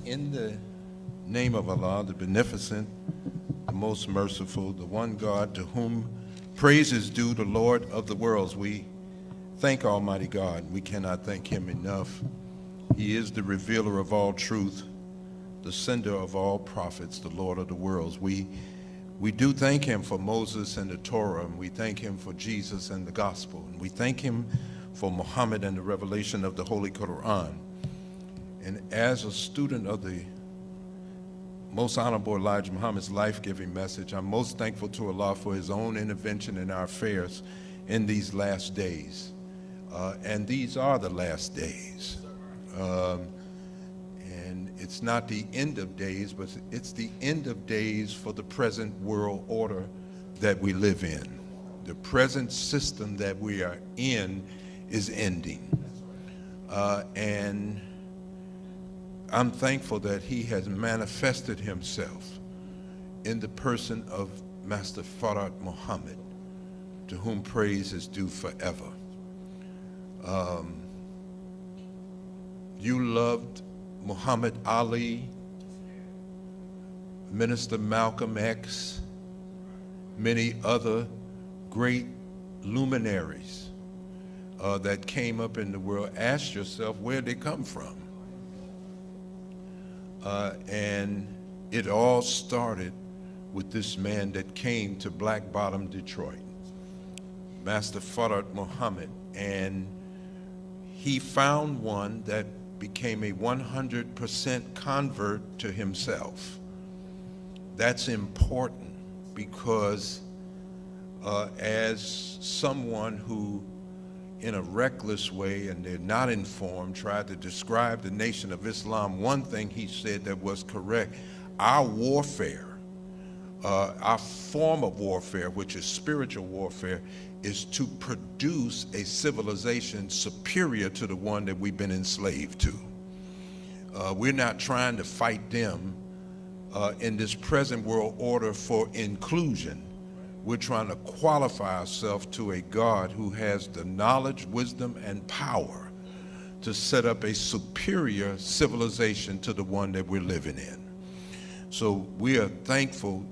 In the name of Allah, the beneficent, the most merciful, the one God to whom praise is due, the Lord of the worlds, we thank Almighty God. We cannot thank him enough. He is the revealer of all truth, the sender of all prophets, the Lord of the worlds. We do thank him for Moses and the Torah, and we thank him for Jesus and the gospel, and we thank him for Muhammad and the revelation of the Holy Quran. And as a student of the Most Honorable Elijah Muhammad's life-giving message, I'm most thankful to Allah for his own intervention in our affairs in these last days. And these are the last days. And it's not the end of days, but it's the end of days for the present world order that we live in. The present system that we are in is ending. And I'm thankful that he has manifested himself in the person of Master Rodney Muhammad, to whom praise is due forever. You loved Muhammad Ali, Minister Malcolm X, many other great luminaries that came up in the world. Ask yourself where they come from. And it all started with this man that came to Black Bottom, Detroit, Master Rodney Muhammad, and he found one that became a 100% convert to himself. That's important because as someone who, in a reckless way, and they're not informed, tried to describe the Nation of Islam, one thing he said that was correct: our warfare, our form of warfare, which is spiritual warfare, is to produce a civilization superior to the one that we've been enslaved to. We're not trying to fight them in this present world order for inclusion. We're trying to qualify ourselves to a God who has the knowledge, wisdom, and power to set up a superior civilization to the one that we're living in. So we are thankful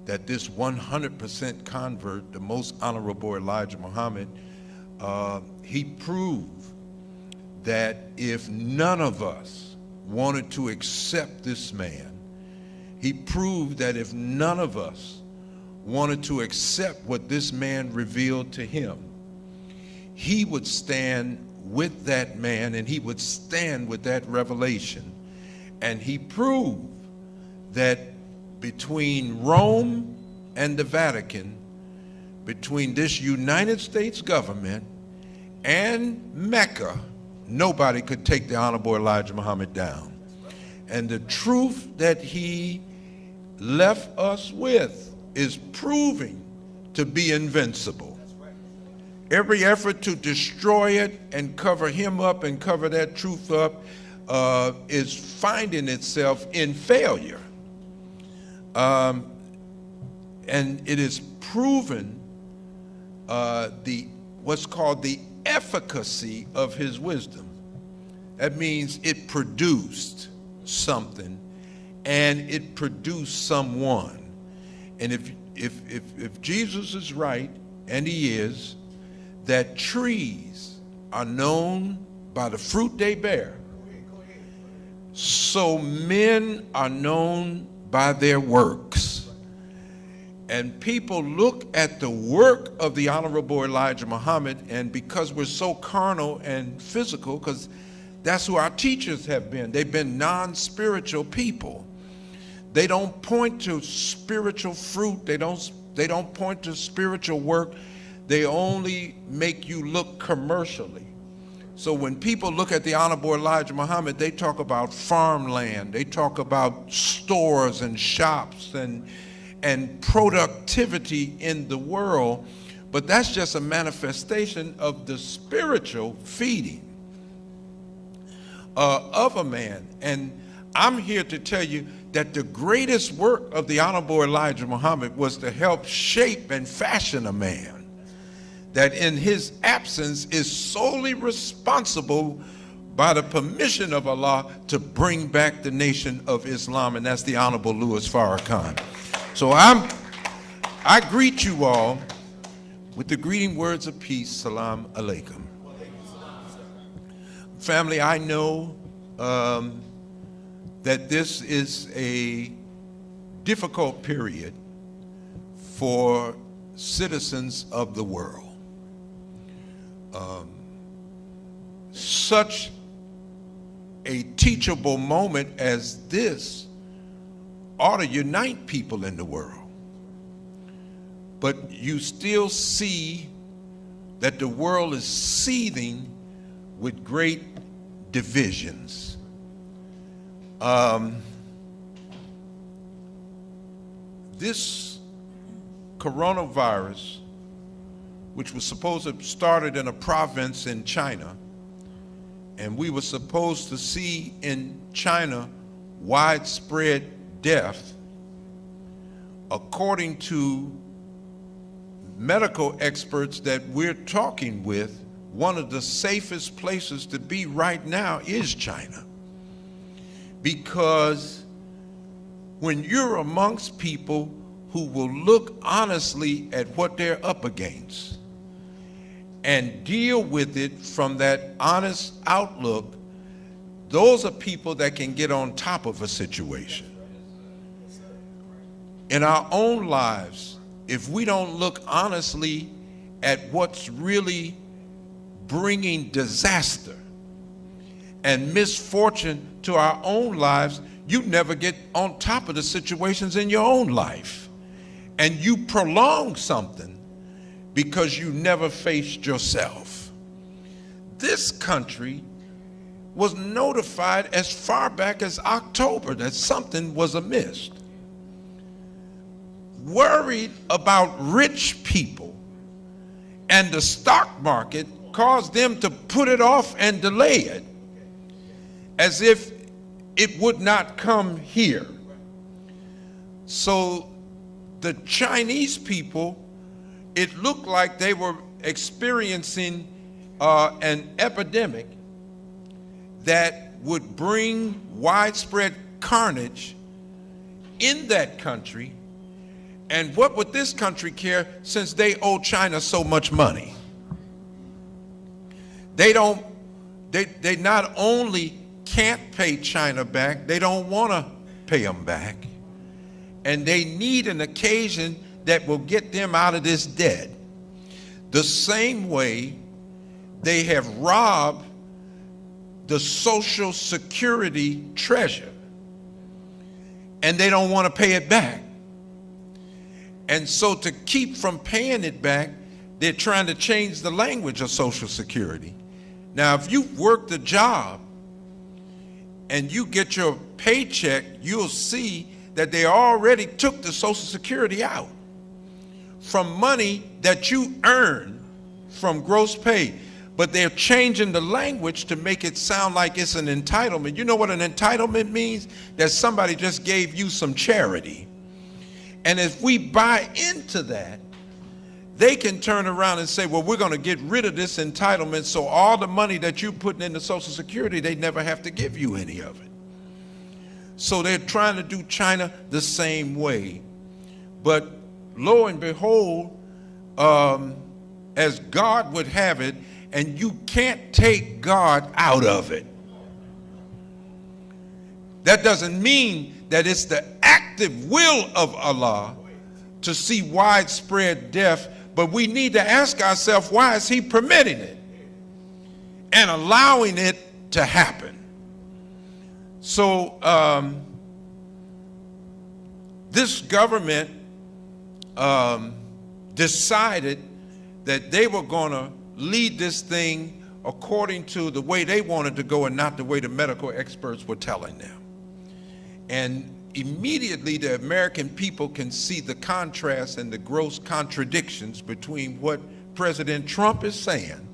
that this 100% convert, the Most Honorable Elijah Muhammad, he proved that if none of us wanted to accept this man, he proved that if none of us wanted to accept what this man revealed to him, he would stand with that man and he would stand with that revelation. And he proved that between Rome and the Vatican, between this United States government and Mecca, nobody could take the Honorable Elijah Muhammad down. And the truth that he left us with is proving to be invincible. Every effort to destroy it and cover him up and cover that truth up is finding itself in failure. And it is proven what's called the efficacy of his wisdom. That means it produced something, and it produced someone. And if Jesus is right, and he is, that trees are known by the fruit they bear, so men are known by their works. And people look at the work of the Honorable Elijah Muhammad, and because we're so carnal and physical, because that's who our teachers have been, they've been non-spiritual people. They don't point to spiritual fruit. They don't point to spiritual work. They only make you look commercially. So when people look at the Honorable Elijah Muhammad, they talk about farmland. They talk about stores and shops and productivity in the world. But that's just a manifestation of the spiritual feeding of a man. And I'm here to tell you that the greatest work of the Honorable Elijah Muhammad was to help shape and fashion a man that in his absence is solely responsible by the permission of Allah, to bring back the Nation of Islam, and that's the Honorable Louis Farrakhan. So I greet you all with the greeting words of peace, Salam Alaikum. Family, I know that this is a difficult period for citizens of the world. Such a teachable moment as this ought to unite people in the world. But you still see that the world is seething with great divisions. This coronavirus, which was supposed to have started in a province in China, and we were supposed to see in China widespread death, according to medical experts that we're talking with, one of the safest places to be right now is China. Because when you're amongst people who will look honestly at what they're up against and deal with it from that honest outlook, those are people that can get on top of a situation. In our own lives, if we don't look honestly at what's really bringing disaster and misfortune to our own lives, you never get on top of the situations in your own life. And you prolong something because you never faced yourself. This country was notified as far back as October that something was amiss. Worried about rich people and the stock market caused them to put it off and delay it as if it would not come here. So the Chinese people, it looked like they were experiencing an epidemic that would bring widespread carnage in that country. And what would this country care, since they owe China so much money? They not only can't pay China back, they don't want to pay them back. And they need an occasion that will get them out of this debt. The same way they have robbed the Social Security treasure, and they don't want to pay it back. And so to keep from paying it back, they're trying to change the language of Social Security. Now, if you worked a job and you get your paycheck, you'll see that they already took the Social Security out from money that you earn from gross pay. But they're changing the language to make it sound like it's an entitlement. You know what an entitlement means? That somebody just gave you some charity. And if we buy into that, they can turn around and say, well, we're going to get rid of this entitlement, so all the money that you're putting into Social Security, they never have to give you any of it. So they're trying to do China the same way. But lo and behold, as God would have it, and you can't take God out of it. That doesn't mean that it's the active will of Allah to see widespread death, but we need to ask ourselves, why is he permitting it and allowing it to happen? So this government decided that they were going to lead this thing according to the way they wanted to go and not the way the medical experts were telling them. And immediately the American people can see the contrast and the gross contradictions between what President Trump is saying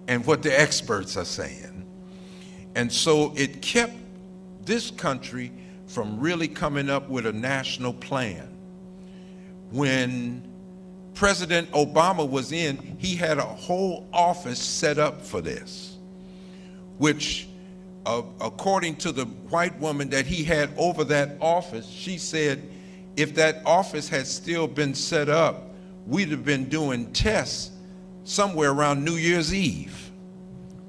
and what the experts are saying. And so it kept this country from really coming up with a national plan. When President Obama was in, he had a whole office set up for this, which according to the white woman that he had over that office, she said if that office had still been set up, we'd have been doing tests somewhere around New Year's Eve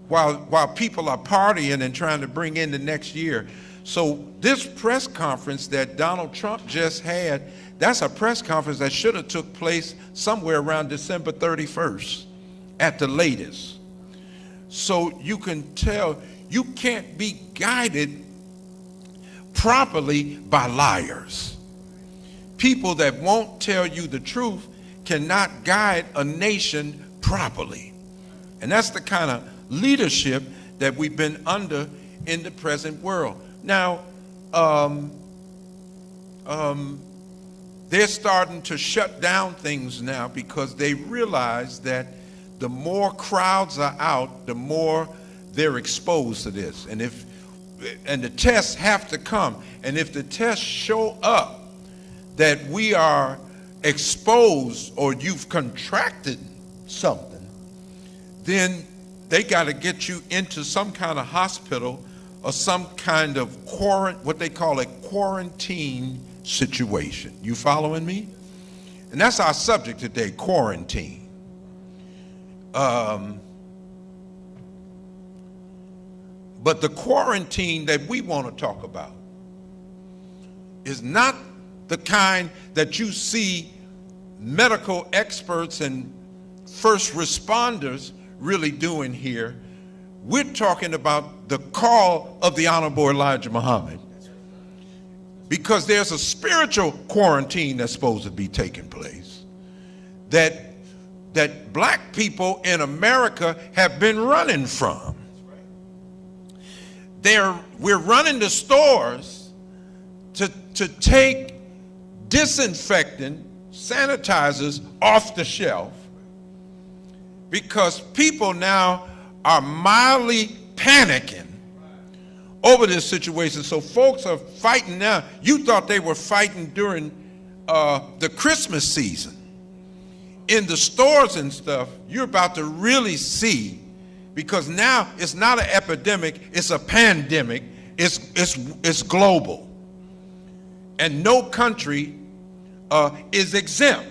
while people are partying and trying to bring in the next year. So this press conference that Donald Trump just had, that's a press conference that should have took place somewhere around December 31st at the latest. So you can tell you can't be guided properly by liars. People that won't tell you the truth cannot guide a nation properly. And that's the kind of leadership that we've been under in the present world. Now, they're starting to shut down things now because they realize that the more crowds are out, the more they're exposed to this. And the tests have to come. And if the tests show up that we are exposed or you've contracted something, then they got to get you into some kind of hospital or some kind of what they call a quarantine situation. You following me? And that's our subject today, quarantine. But the quarantine that we want to talk about is not the kind that you see medical experts and first responders really doing here. We're talking about the call of the Honorable Elijah Muhammad, because there's a spiritual quarantine that's supposed to be taking place that black people in America have been running from. We're running the stores to take disinfectant sanitizers off the shelf because people now are mildly panicking over this situation. So folks are fighting now. You thought they were fighting during the Christmas season. In the stores and stuff, you're about to really see, because now it's not an epidemic, it's a pandemic, it's global. And no country is exempt.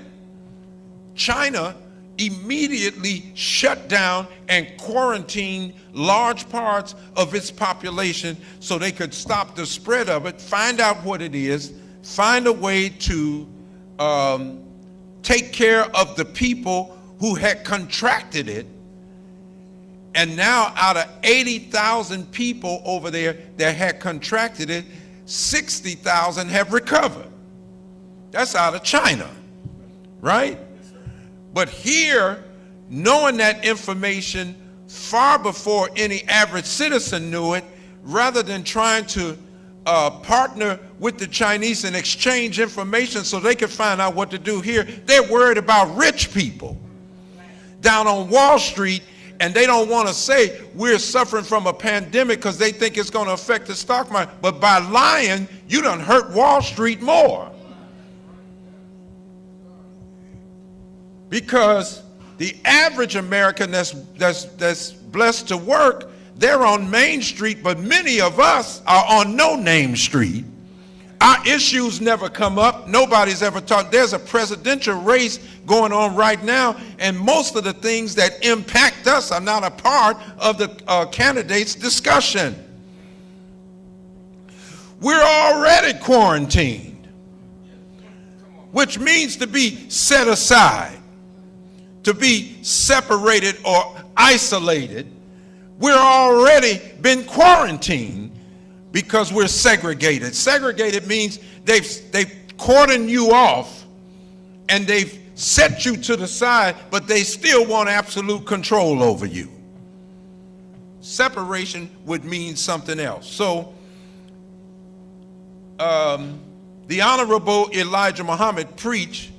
China immediately shut down and quarantined large parts of its population so they could stop the spread of it, find out what it is, find a way to take care of the people who had contracted it. And now out of 80,000 people over there that had contracted it, 60,000 have recovered. That's out of China, right? But here, knowing that information far before any average citizen knew it, rather than trying to partner with the Chinese and exchange information so they could find out what to do here, they're worried about rich people down on Wall Street, and they don't want to say we're suffering from a pandemic because they think it's going to affect the stock market. But by lying, you done hurt Wall Street more. Because the average American that's blessed to work, they're on Main Street, but many of us are on no name street. Our issues never come up. Nobody's ever talked. There's a presidential race going on right now, and most of the things that impact us are not a part of the candidates' discussion. We're already quarantined, which means to be set aside, to be separated or isolated. We're already been quarantined because we're segregated. Segregated means they've cordoned you off and they've set you to the side, but they still want absolute control over you. Separation would mean something else. So the Honorable Elijah Muhammad preached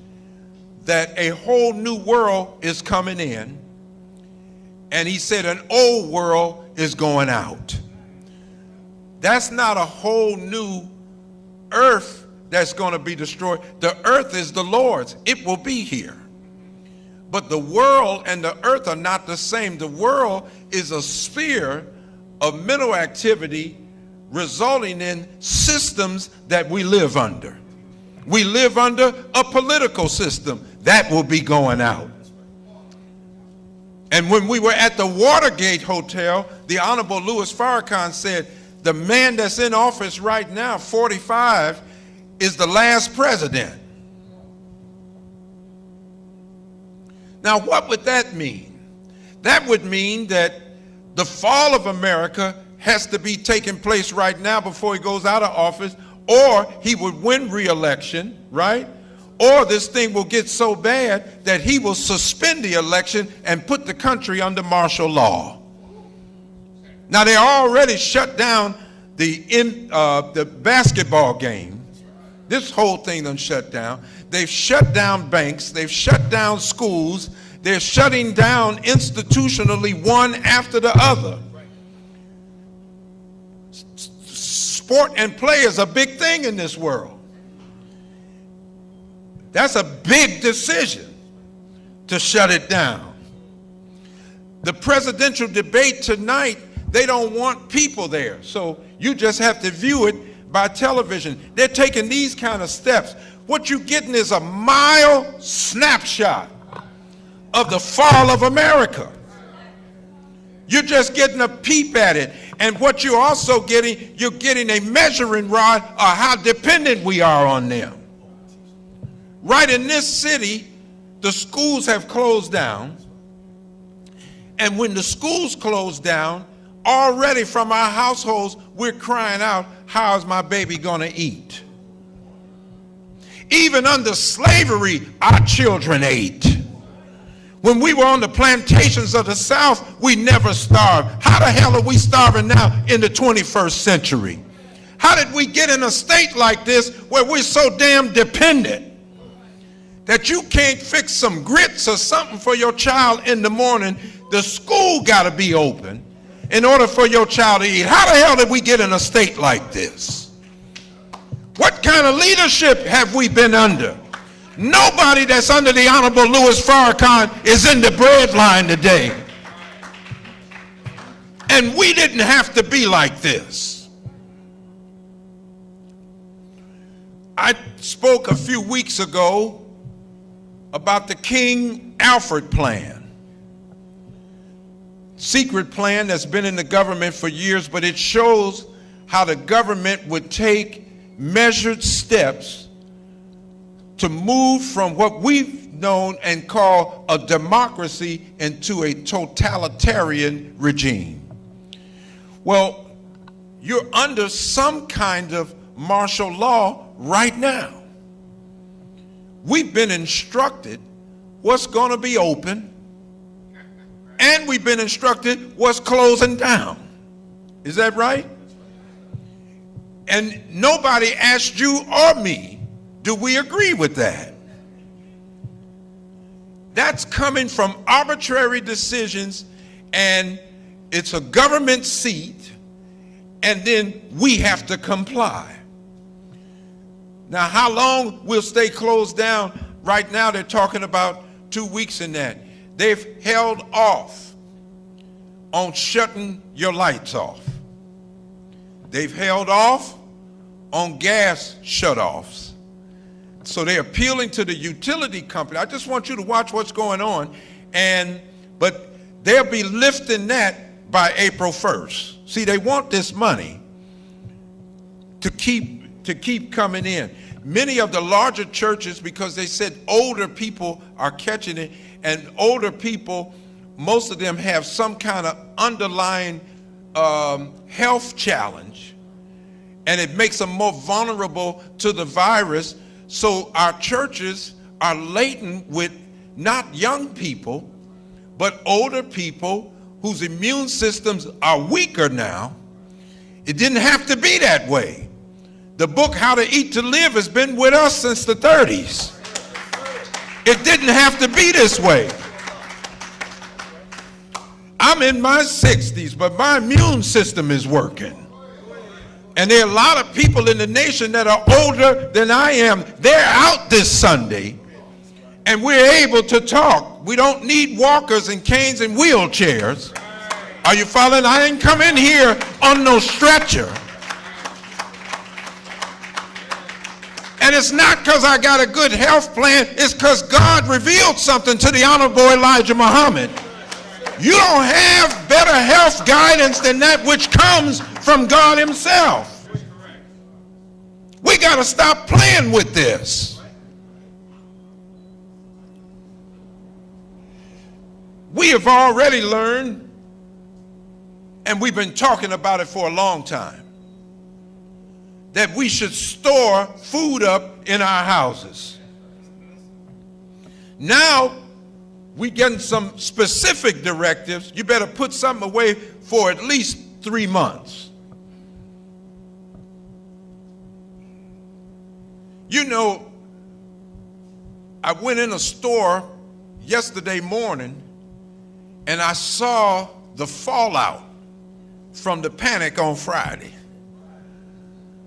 that a whole new world is coming in, and he said an old world is going out. That's not a whole new earth that's going to be destroyed. The earth is the Lord's. It will be here. But the world and the earth are not the same. The world is a sphere of mental activity resulting in systems that we live under. We live under a political system that will be going out. And when we were at the Watergate Hotel, the Honorable Louis Farrakhan said, the man that's in office right now, 45, is the last president. Now, what would that mean? That would mean that the fall of America has to be taking place right now before he goes out of office, or he would win re-election, right? Or this thing will get so bad that he will suspend the election and put the country under martial law. Now, they already shut down the basketball game. This whole thing done shut down. They've shut down banks. They've shut down schools. They're shutting down institutionally one after the other. Sport and play is a big thing in this world. That's a big decision to shut it down. The presidential debate tonight, they don't want people there. So you just have to view it by television. They're taking these kind of steps. What you're getting is a mild snapshot of the fall of America. You're just getting a peep at it. And what you're also getting, you're getting a measuring rod of how dependent we are on them. Right in this city, the schools have closed down. And when the schools close down, already from our households, we're crying out, how is my baby gonna eat? Even under slavery, our children ate. When we were on the plantations of the South, we never starved. How the hell are we starving now in the 21st century? How did we get in a state like this where we're so damn dependent that you can't fix some grits or something for your child in the morning? The school got to be open in order for your child to eat. How the hell did we get in a state like this? What kind of leadership have we been under? Nobody that's under the Honorable Louis Farrakhan is in the bread line today. And we didn't have to be like this. I spoke a few weeks ago about the King Alfred plan. Secret plan that's been in the government for years, but it shows how the government would take measured steps to move from what we've known and call a democracy into a totalitarian regime. Well, you're under some kind of martial law right now. We've been instructed what's going to be open, and we've been instructed what's closing down. Is that right? And nobody asked you or me, do we agree with that? That's coming from arbitrary decisions, and it's a government seat, and then we have to comply. Now, how long we'll stay closed down? Right now, they're talking about 2 weeks in that. They've held off on shutting your lights off. They've held off on gas shutoffs. So they're appealing to the utility company. I just want you to watch what's going on. But they'll be lifting that by April 1st. See, they want this money to keep coming in. Many of the larger churches, because they said older people are catching it, and older people, most of them have some kind of underlying health challenge, and it makes them more vulnerable to the virus. So our churches are laden with not young people, but older people whose immune systems are weaker now. It didn't have to be that way. The book, How to Eat to Live, has been with us since the 30s. It didn't have to be this way. I'm in my 60s, but my immune system is working. And there are a lot of people in the nation that are older than I am. They're out this Sunday, and we're able to talk. We don't need walkers and canes and wheelchairs. Are you following? I didn't come in here on no stretcher. And it's not because I got a good health plan. It's because God revealed something to the Honorable Elijah Muhammad. You don't have better health guidance than that which comes from God himself. We got to stop playing with this. We have already learned, and we've been talking about it for a long time, that we should store food up in our houses. Now, we're getting some specific directives. You better put something away for at least 3 months. You know, I went in a store yesterday morning and I saw the fallout from the panic on Friday.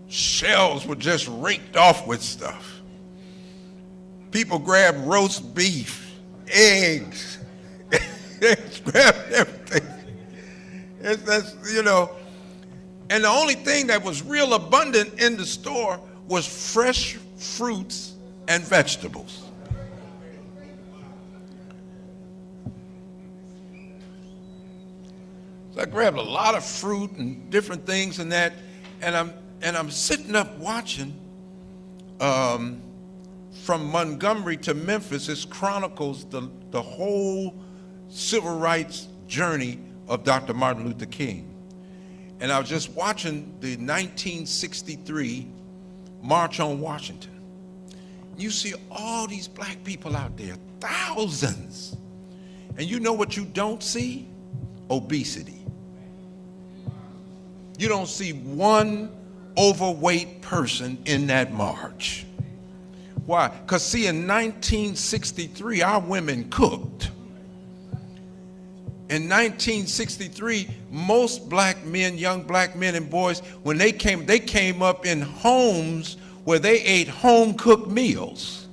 Shelves were just raked off with stuff. People grabbed roast beef, eggs, they grabbed everything. That's, you know, and the only thing that was real abundant in the store was fresh fruits and vegetables. So I grabbed a lot of fruit and different things and that, and I'm sitting up watching. From Montgomery to Memphis, it chronicles the whole civil rights journey of Dr. Martin Luther King. And I was just watching the 1963 March on Washington. You see all these black people out there, thousands. And you know what you don't see? Obesity. You don't see one overweight person in that march. Why? Because see, in 1963, our women cooked. In 1963, most black men, young black men and boys, when they came up in homes where they ate home-cooked meals.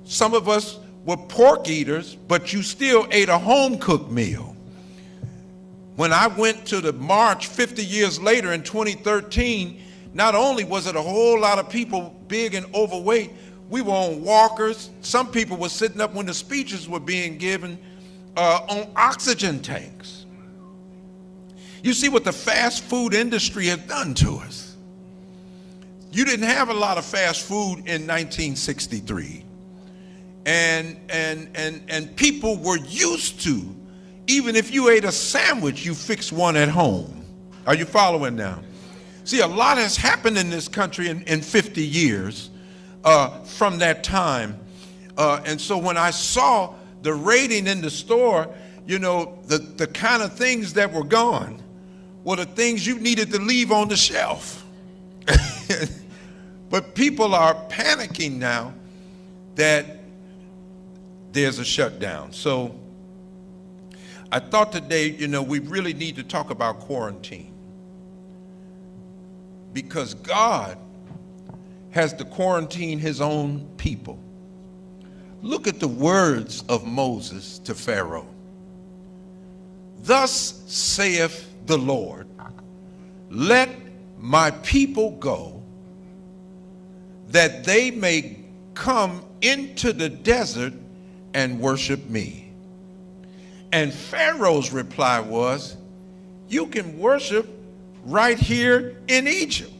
Some of us were pork eaters, but you still ate a home-cooked meal. When I went to the march 50 years later in 2013, not only was it a whole lot of people big and overweight, we were on walkers. Some people were sitting up when the speeches were being given on oxygen tanks. You see what the fast food industry has done to us. You didn't have a lot of fast food in 1963. And people were used to, even if you ate a sandwich, you fixed one at home. Are you following now? See, a lot has happened in this country in 50 years from that time. And so when I saw the rating in the store, you know, the kind of things that were gone were the things you needed to leave on the shelf. But people are panicking now that there's a shutdown. So I thought today, you know, we really need to talk about quarantine. Because God has to quarantine his own people. Look at the words of Moses to Pharaoh. Thus saith the Lord, let my people go, that they may come into the desert and worship me. And Pharaoh's reply was, you can worship right here in Egypt.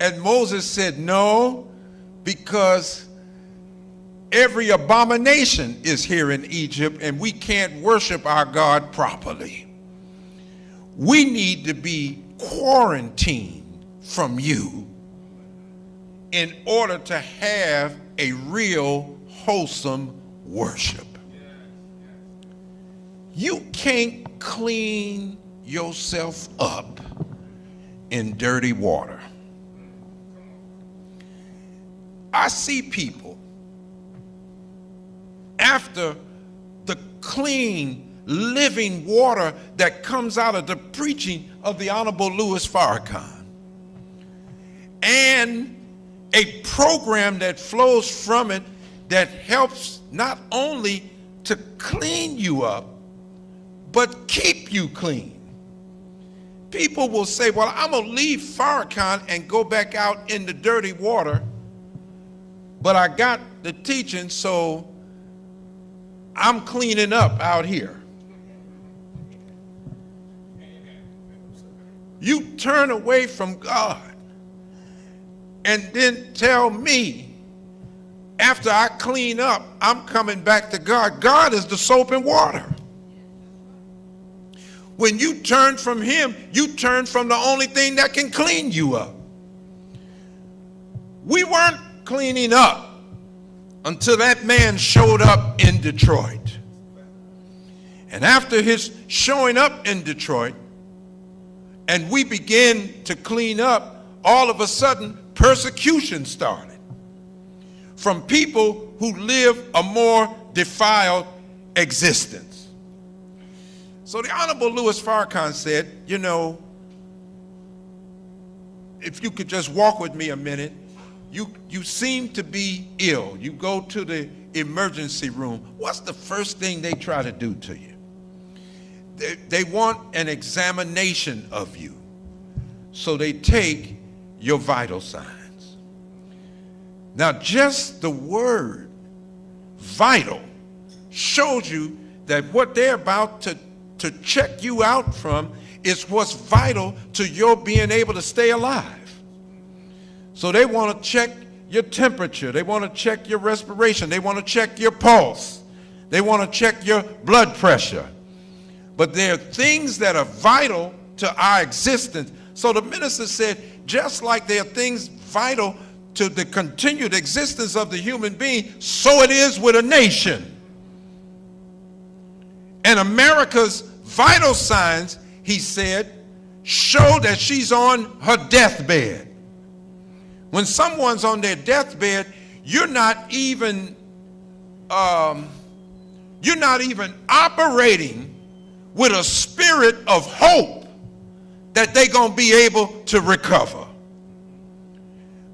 And Moses said, no, because every abomination is here in Egypt and we can't worship our God properly. We need to be quarantined from you in order to have a real wholesome worship. You can't clean yourself up in dirty water. I see people after the clean, living water that comes out of the preaching of the Honorable Louis Farrakhan and a program that flows from it that helps not only to clean you up, but keep you clean. People will say, well, I'm going to leave Farrakhan and go back out in the dirty water, but I got the teaching, so I'm cleaning up out here. You turn away from God and then tell me, after I clean up, I'm coming back to God. God is the soap and water. When you turn from him, you turn from the only thing that can clean you up. We weren't cleaning up until that man showed up in Detroit. And after his showing up in Detroit, and we began to clean up, all of a sudden persecution started from people who live a more defiled existence. So the Honorable Louis Farrakhan said, you know, if you could just walk with me a minute, you seem to be ill. You go to the emergency room. What's the first thing they try to do to you? They want an examination of you. So they take your vital signs. Now, just the word vital shows you that what they're about to check you out from is what's vital to your being able to stay alive. So they want to check your temperature. They want to check your respiration. They want to check your pulse. They want to check your blood pressure. But there are things that are vital to our existence. So the minister said, just like there are things vital to the continued existence of the human being, so it is with a nation. And America's vital signs, he said, show that she's on her deathbed. When someone's on their deathbed, you're not even operating with a spirit of hope that they're going to be able to recover.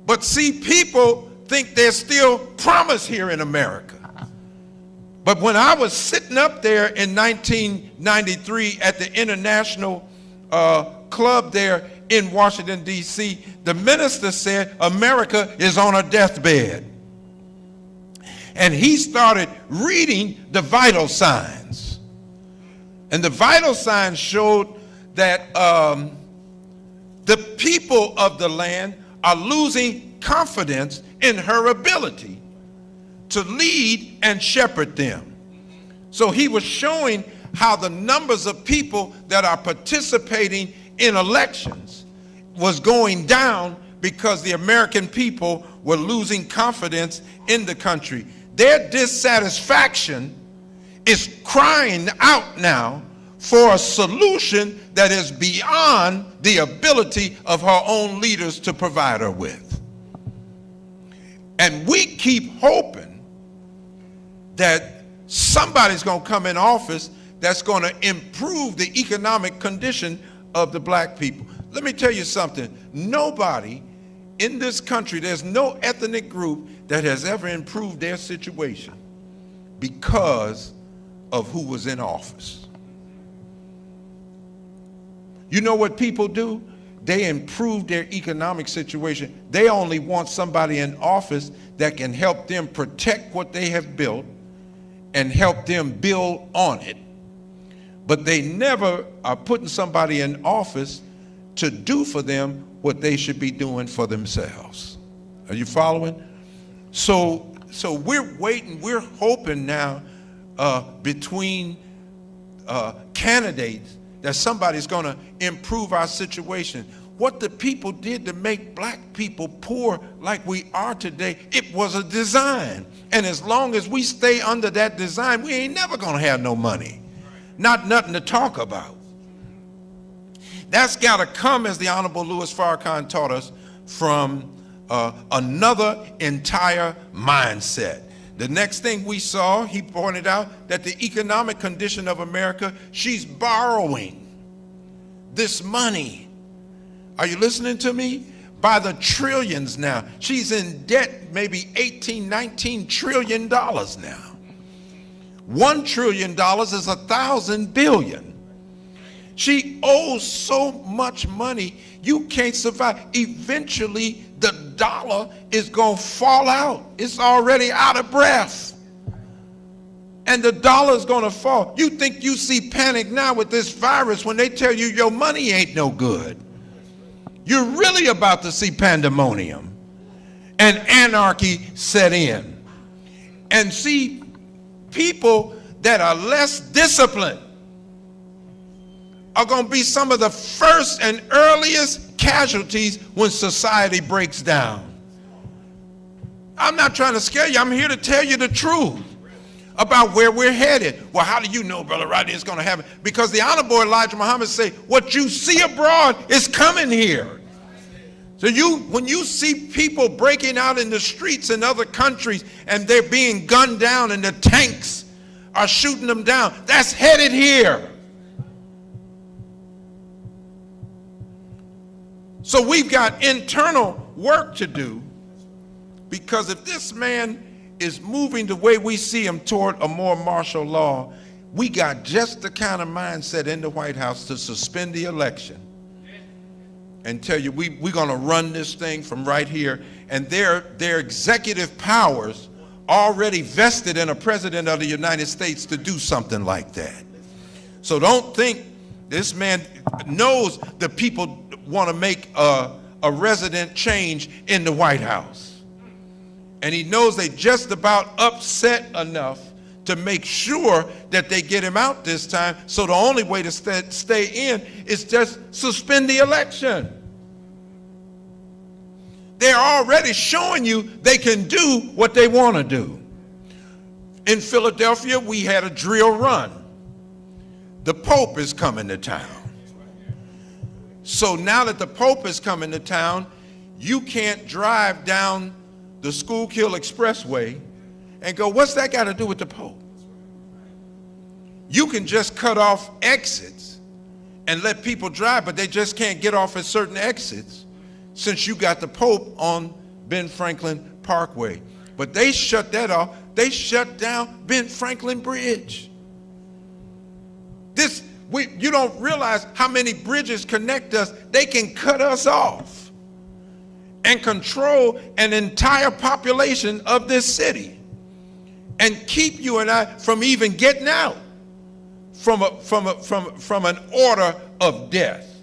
But see, people think there's still promise here in America. But when I was sitting up there in 1993 at the International Club there in Washington, D.C., the minister said America is on a deathbed. And he started reading the vital signs. And the vital signs showed that the people of the land are losing confidence in her ability to lead and shepherd them. So he was showing how the numbers of people that are participating in elections was going down because the American people were losing confidence in the country. Their dissatisfaction is crying out now for a solution that is beyond the ability of her own leaders to provide her with. And we keep hoping that somebody's going to come in office that's going to improve the economic condition of the black people. Let me tell you something. Nobody in this country, there's no ethnic group that has ever improved their situation because of who was in office. You know what people do? They improve their economic situation. They only want somebody in office that can help them protect what they have built and help them build on it. But they never are putting somebody in office to do for them what they should be doing for themselves. Are you following? So we're waiting, we're hoping now between candidates that somebody's going to improve our situation. What the people did to make black people poor like we are today, it was a design. And as long as we stay under that design, we ain't never going to have no money. Not nothing to talk about. That's got to come, as the Honorable Louis Farrakhan taught us, from another entire mindset. The next thing we saw, he pointed out that the economic condition of America, she's borrowing this money. Are you listening to me? By the trillions now. She's in debt maybe 18, 19 trillion dollars now. $1 trillion is 1,000 billion. She owes so much money, you can't survive. Eventually, the dollar is going to fall out. It's already out of breath. And the dollar is going to fall. You think you see panic now with this virus when they tell you your money ain't no good. You're really about to see pandemonium and anarchy set in. And see, people that are less disciplined are going to be some of the first and earliest casualties when society breaks down. I'm not trying to scare you. I'm here to tell you the truth about where we're headed. Well, how do you know, Brother Rodney, it's going to happen? Because the Honorable Elijah Muhammad say, what you see abroad is coming here. So when you see people breaking out in the streets in other countries and they're being gunned down and the tanks are shooting them down, that's headed here. So we've got internal work to do, because if this man is moving the way we see him toward a more martial law, we got just the kind of mindset in the White House to suspend the election and tell you we're going to run this thing from right here. And their executive powers already vested in a president of the United States to do something like that. So don't think this man knows the people want to make a resident change in the White House. And he knows they just about upset enough to make sure that they get him out this time. So the only way to stay in is just suspend the election. They're already showing you they can do what they want to do. In Philadelphia, we had a drill run. The Pope is coming to town. So now that the Pope is coming to town, you can't drive down the Schuylkill Expressway and go, what's that got to do with the Pope? You can just cut off exits and let people drive, but they just can't get off at certain exits since you got the Pope on Ben Franklin Parkway. But they shut that off. They shut down Ben Franklin Bridge. You don't realize how many bridges connect us. They can cut us off and control an entire population of this city and keep you and I from even getting out from an order of death.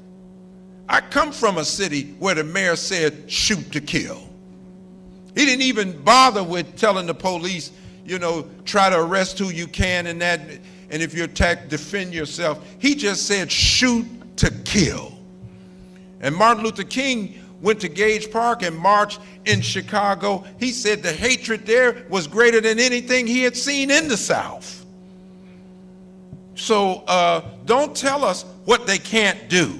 I come from a city where the mayor said, shoot to kill. He didn't even bother with telling the police, try to arrest who you can and that. And if you're attacked, defend yourself. He just said, shoot to kill. And Martin Luther King went to Gage Park and marched in Chicago. He said the hatred there was greater than anything he had seen in the South. So don't tell us what they can't do.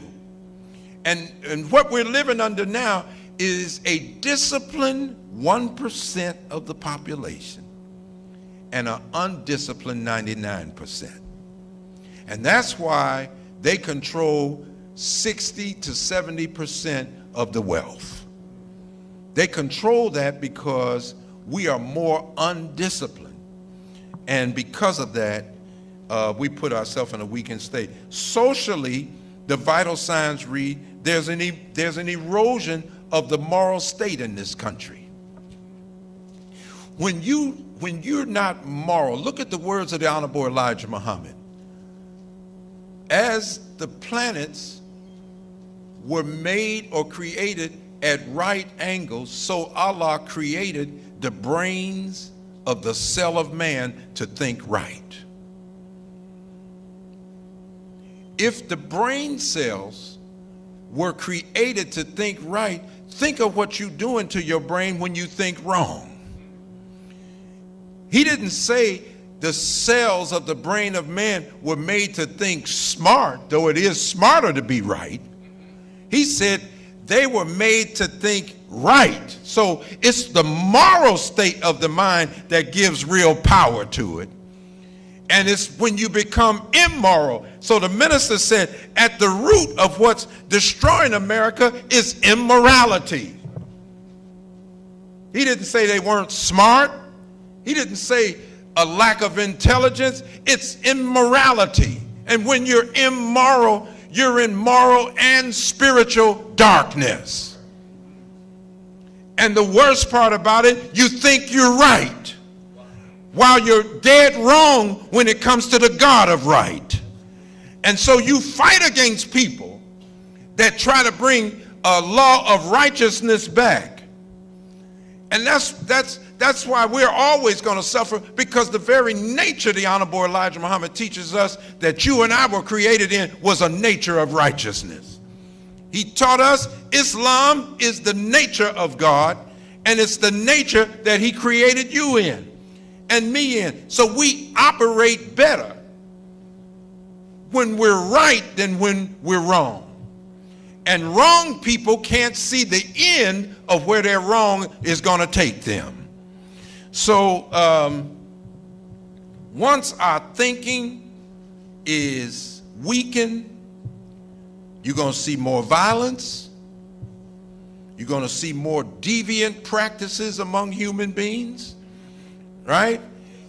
And what we're living under now is a disciplined 1% of the population and an undisciplined 99%. And that's why they control 60 to 70% of the wealth. They control that because we are more undisciplined. And because of that, we put ourselves in a weakened state. Socially, the vital signs read, there's an erosion of the moral state in this country. When you're not moral, look at the words of the Honorable Elijah Muhammad. As the planets were made or created at right angles, so Allah created the brains of the cell of man to think right. If the brain cells were created to think right, think of what you're doing to your brain when you think wrong. He didn't say the cells of the brain of man were made to think smart, though it is smarter to be right. He said they were made to think right. So it's the moral state of the mind that gives real power to it. And it's when you become immoral. So the minister said at the root of what's destroying America is immorality. He didn't say they weren't smart. He didn't say a lack of intelligence, it's immorality. And when you're immoral, you're in moral and spiritual darkness. And the worst part about it, you think you're right, while you're dead wrong when it comes to the God of right. And so you fight against people that try to bring a law of righteousness back. And that's why we're always going to suffer, because the very nature the Honorable Elijah Muhammad teaches us that you and I were created in was a nature of righteousness. He taught us Islam is the nature of God, and it's the nature that he created you in and me in. So we operate better when we're right than when we're wrong. And wrong people can't see the end of where their wrong is going to take them. So once our thinking is weakened, you're going to see more violence. You're going to see more deviant practices among human beings, right?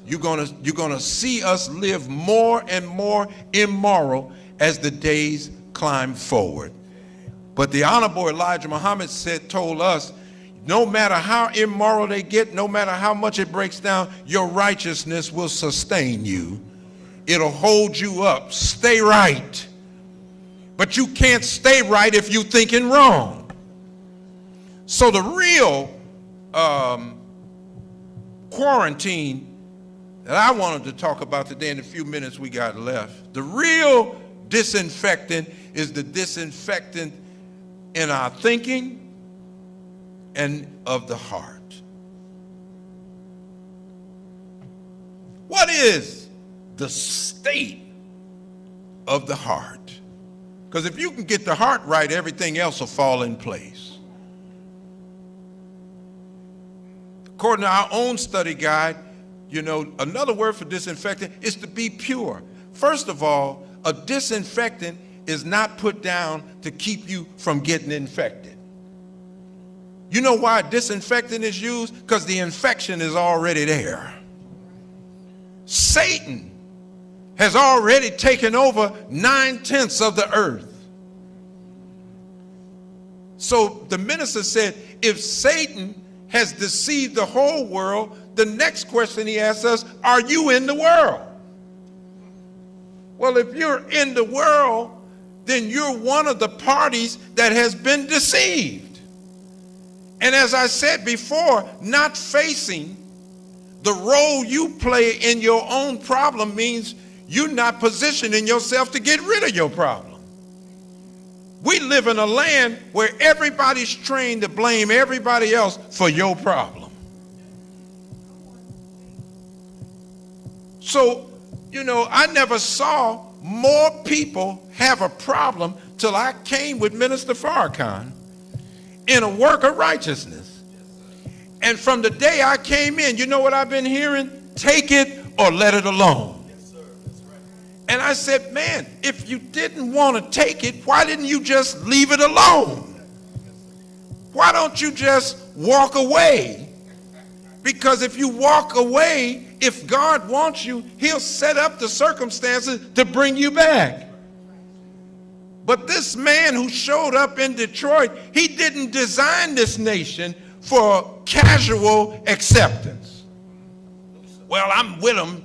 You're going to see us live more and more immoral as the days climb forward. But the Honorable Elijah Muhammad told us, no matter how immoral they get, no matter how much it breaks down, your righteousness will sustain you. It'll hold you up. Stay right. But you can't stay right if you're thinking wrong. So the real quarantine that I wanted to talk about today in the few minutes we got left, the real disinfectant is the disinfectant in our thinking and of the heart. What is the state of the heart? Because if you can get the heart right, everything else will fall in place. According to our own study guide, another word for disinfectant is to be pure. First of all, a disinfectant is not put down to keep you from getting infected. You know why disinfectant is used? Because the infection is already there. Satan has already taken over 9/10 of the earth. So the minister said, if Satan has deceived the whole world, the next question he asks us, are you in the world? Well, if you're in the world, then you're one of the parties that has been deceived. And as I said before, not facing the role you play in your own problem means you're not positioning yourself to get rid of your problem. We live in a land where everybody's trained to blame everybody else for your problem. So, I never saw more people have a problem till I came with Minister Farrakhan in a work of righteousness. And from the day I came in, you know what I've been hearing? Take it or let it alone. Yes, sir. That's right. And I said, man, if you didn't want to take it, why didn't you just leave it alone? Why don't you just walk away? Because if you walk away, if God wants you, he'll set up the circumstances to bring you back. But this man who showed up in Detroit, he didn't design this nation for casual acceptance. Well, I'm with him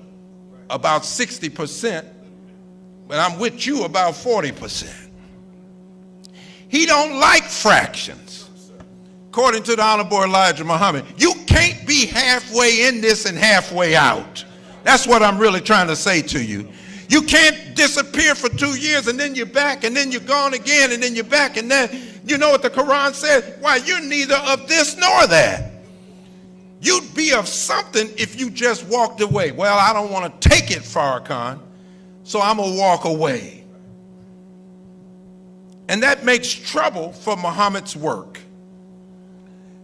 about 60%, but I'm with you about 40%. He don't like fractions. According to the Honorable Elijah Muhammad, you can't be halfway in this and halfway out. That's what I'm really trying to say to you. You can't disappear for 2 years and then you're back and then you're gone again and then you're back, and then you know what the Quran says? Why, you're neither of this nor that. You'd be of something if you just walked away. Well, I don't want to take it, Farrakhan, so I'm going to walk away. And that makes trouble for Muhammad's work,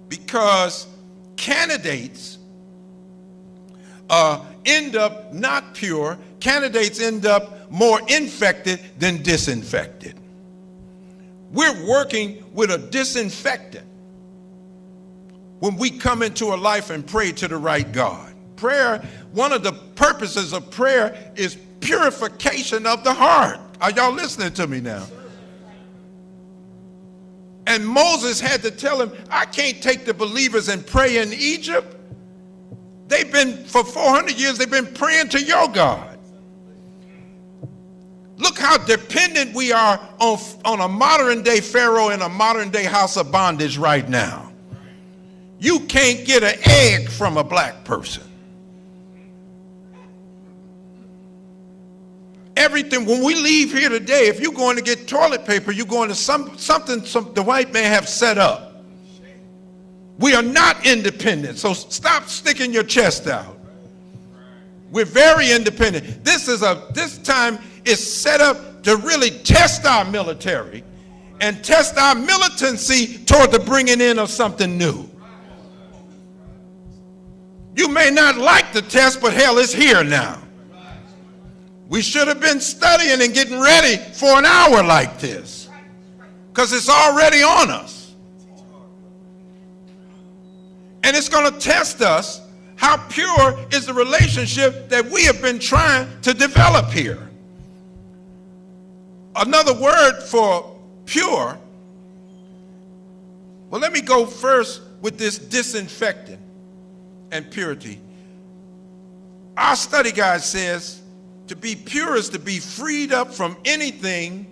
because candidates end up not pure. Candidates end up more infected than disinfected. We're working with a disinfectant when we come into a life and pray to the right God, prayer, one of the purposes of prayer is purification of the heart. Are y'all listening to me now? And Moses had to tell him, I can't take the believers and pray in Egypt. They've been, for 400 years, they've been praying to your God. Look how dependent we are on a modern day Pharaoh in a modern day house of bondage right now. You can't get an egg from a black person. Everything, when we leave here today, if you're going to get toilet paper, you're going to something the white man have set up. We are not independent, so stop sticking your chest out. We're very independent. This time is set up to really test our military and test our militancy toward the bringing in of something new. You may not like the test, but hell, it's here now. We should have been studying and getting ready for an hour like this, because it's already on us. And it's going to test us how pure is the relationship that we have been trying to develop here. Another word for pure, well, let me go first with this disinfectant and purity. Our study guide says to be pure is to be freed up from anything,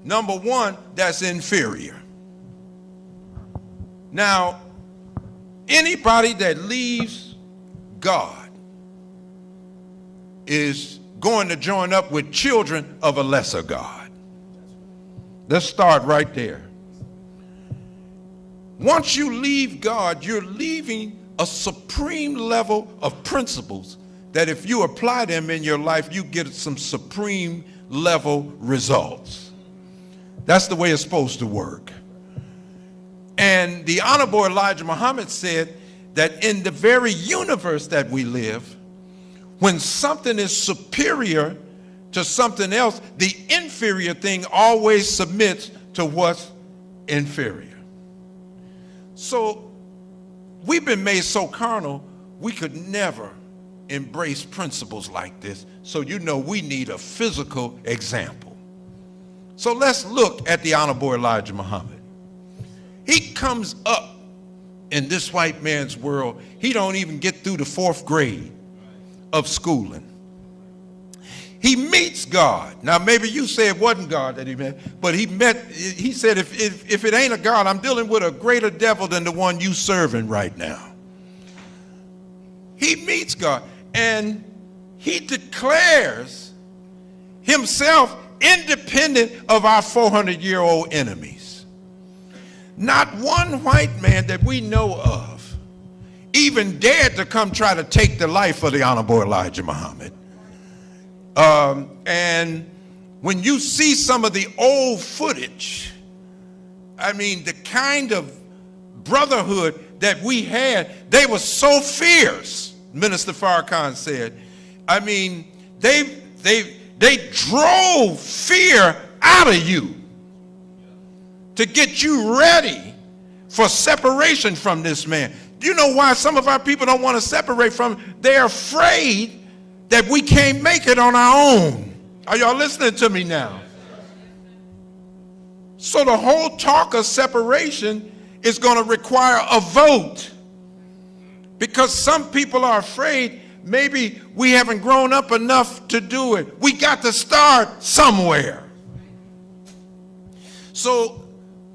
number one, that's inferior. Now, anybody that leaves God is going to join up with children of a lesser God. Let's start right there. Once you leave God, you're leaving a supreme level of principles that if you apply them in your life, you get some supreme level results. That's the way it's supposed to work. And the Honorable Elijah Muhammad said that in the very universe that we live, when something is superior to something else, the inferior thing always submits to what's inferior. So we've been made so carnal, we could never embrace principles like this. So you know we need a physical example. So let's look at the Honorable Elijah Muhammad. He comes up in this white man's world. He don't even get through the 4th grade of schooling. He meets God. Now maybe you say it wasn't God that he met, but he said, if it ain't a God, I'm dealing with a greater devil than the one you serving right now. He meets God and he declares himself independent of our 400-year-old enemies. Not one white man that we know of even dared to come try to take the life of the Honorable Elijah Muhammad. And when you see some of the old footage, I mean, the kind of brotherhood that we had, they were so fierce, Minister Farrakhan said. I mean, they drove fear out of you to get you ready for separation from this man. Do you know why some of our people don't want to separate from him? They're afraid that we can't make it on our own. Are y'all listening to me now? So the whole talk of separation is going to require a vote, because some people are afraid maybe we haven't grown up enough to do it. We got to start somewhere. So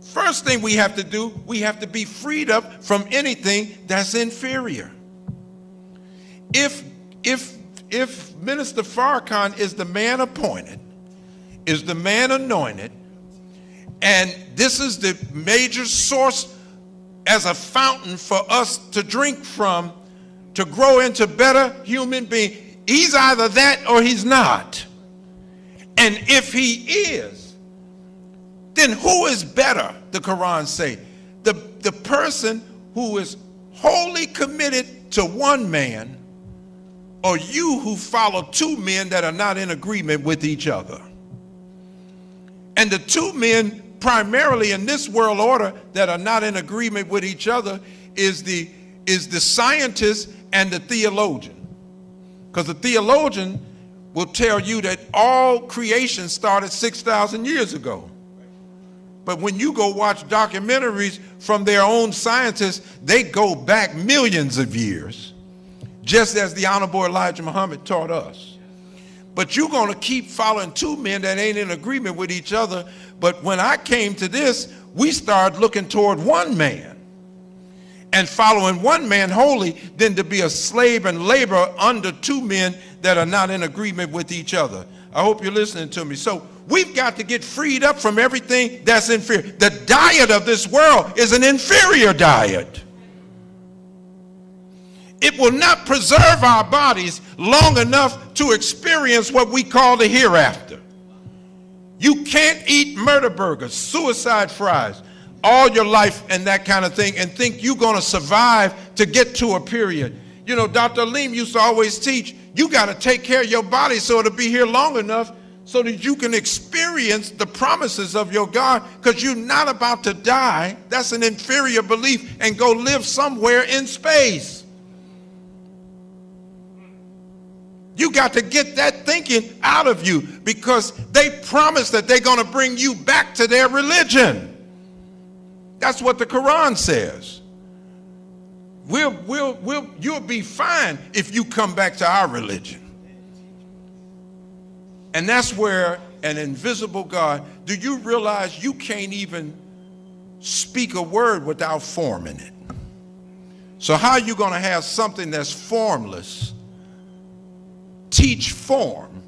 first thing we have to do, we have to be freed up from anything that's inferior. If Minister Farrakhan is the man appointed, is the man anointed, and this is the major source as a fountain for us to drink from to grow into better human beings, he's either that or he's not. And if he is, then who is better, the Quran say? The person who is wholly committed to one man, or you who follow two men that are not in agreement with each other. And the two men primarily in this world order that are not in agreement with each other is the scientists and the theologian. Because the theologian will tell you that all creation started 6,000 years ago. But when you go watch documentaries from their own scientists, they go back millions of years, just as the Honorable Elijah Muhammad taught us. But you're going to keep following two men that ain't in agreement with each other. But when I came to this, we started looking toward one man and following one man wholly than to be a slave and laborer under two men that are not in agreement with each other. I hope you're listening to me. So we've got to get freed up from everything that's inferior. The diet of this world is an inferior diet. It will not preserve our bodies long enough to experience what we call the hereafter. You can't eat murder burgers, suicide fries, all your life and that kind of thing and think you're going to survive to get to a period. You know, Dr. Aleem used to always teach, you got to take care of your body so it'll be here long enough so that you can experience the promises of your God, because you're not about to die. That's an inferior belief, and go live somewhere in space. You got to get that thinking out of you, because they promise that they're going to bring you back to their religion. That's what the Quran says. You'll be fine if you come back to our religion. And that's where an invisible God, do you realize you can't even speak a word without form in it? So how are you going to have something that's formless teach form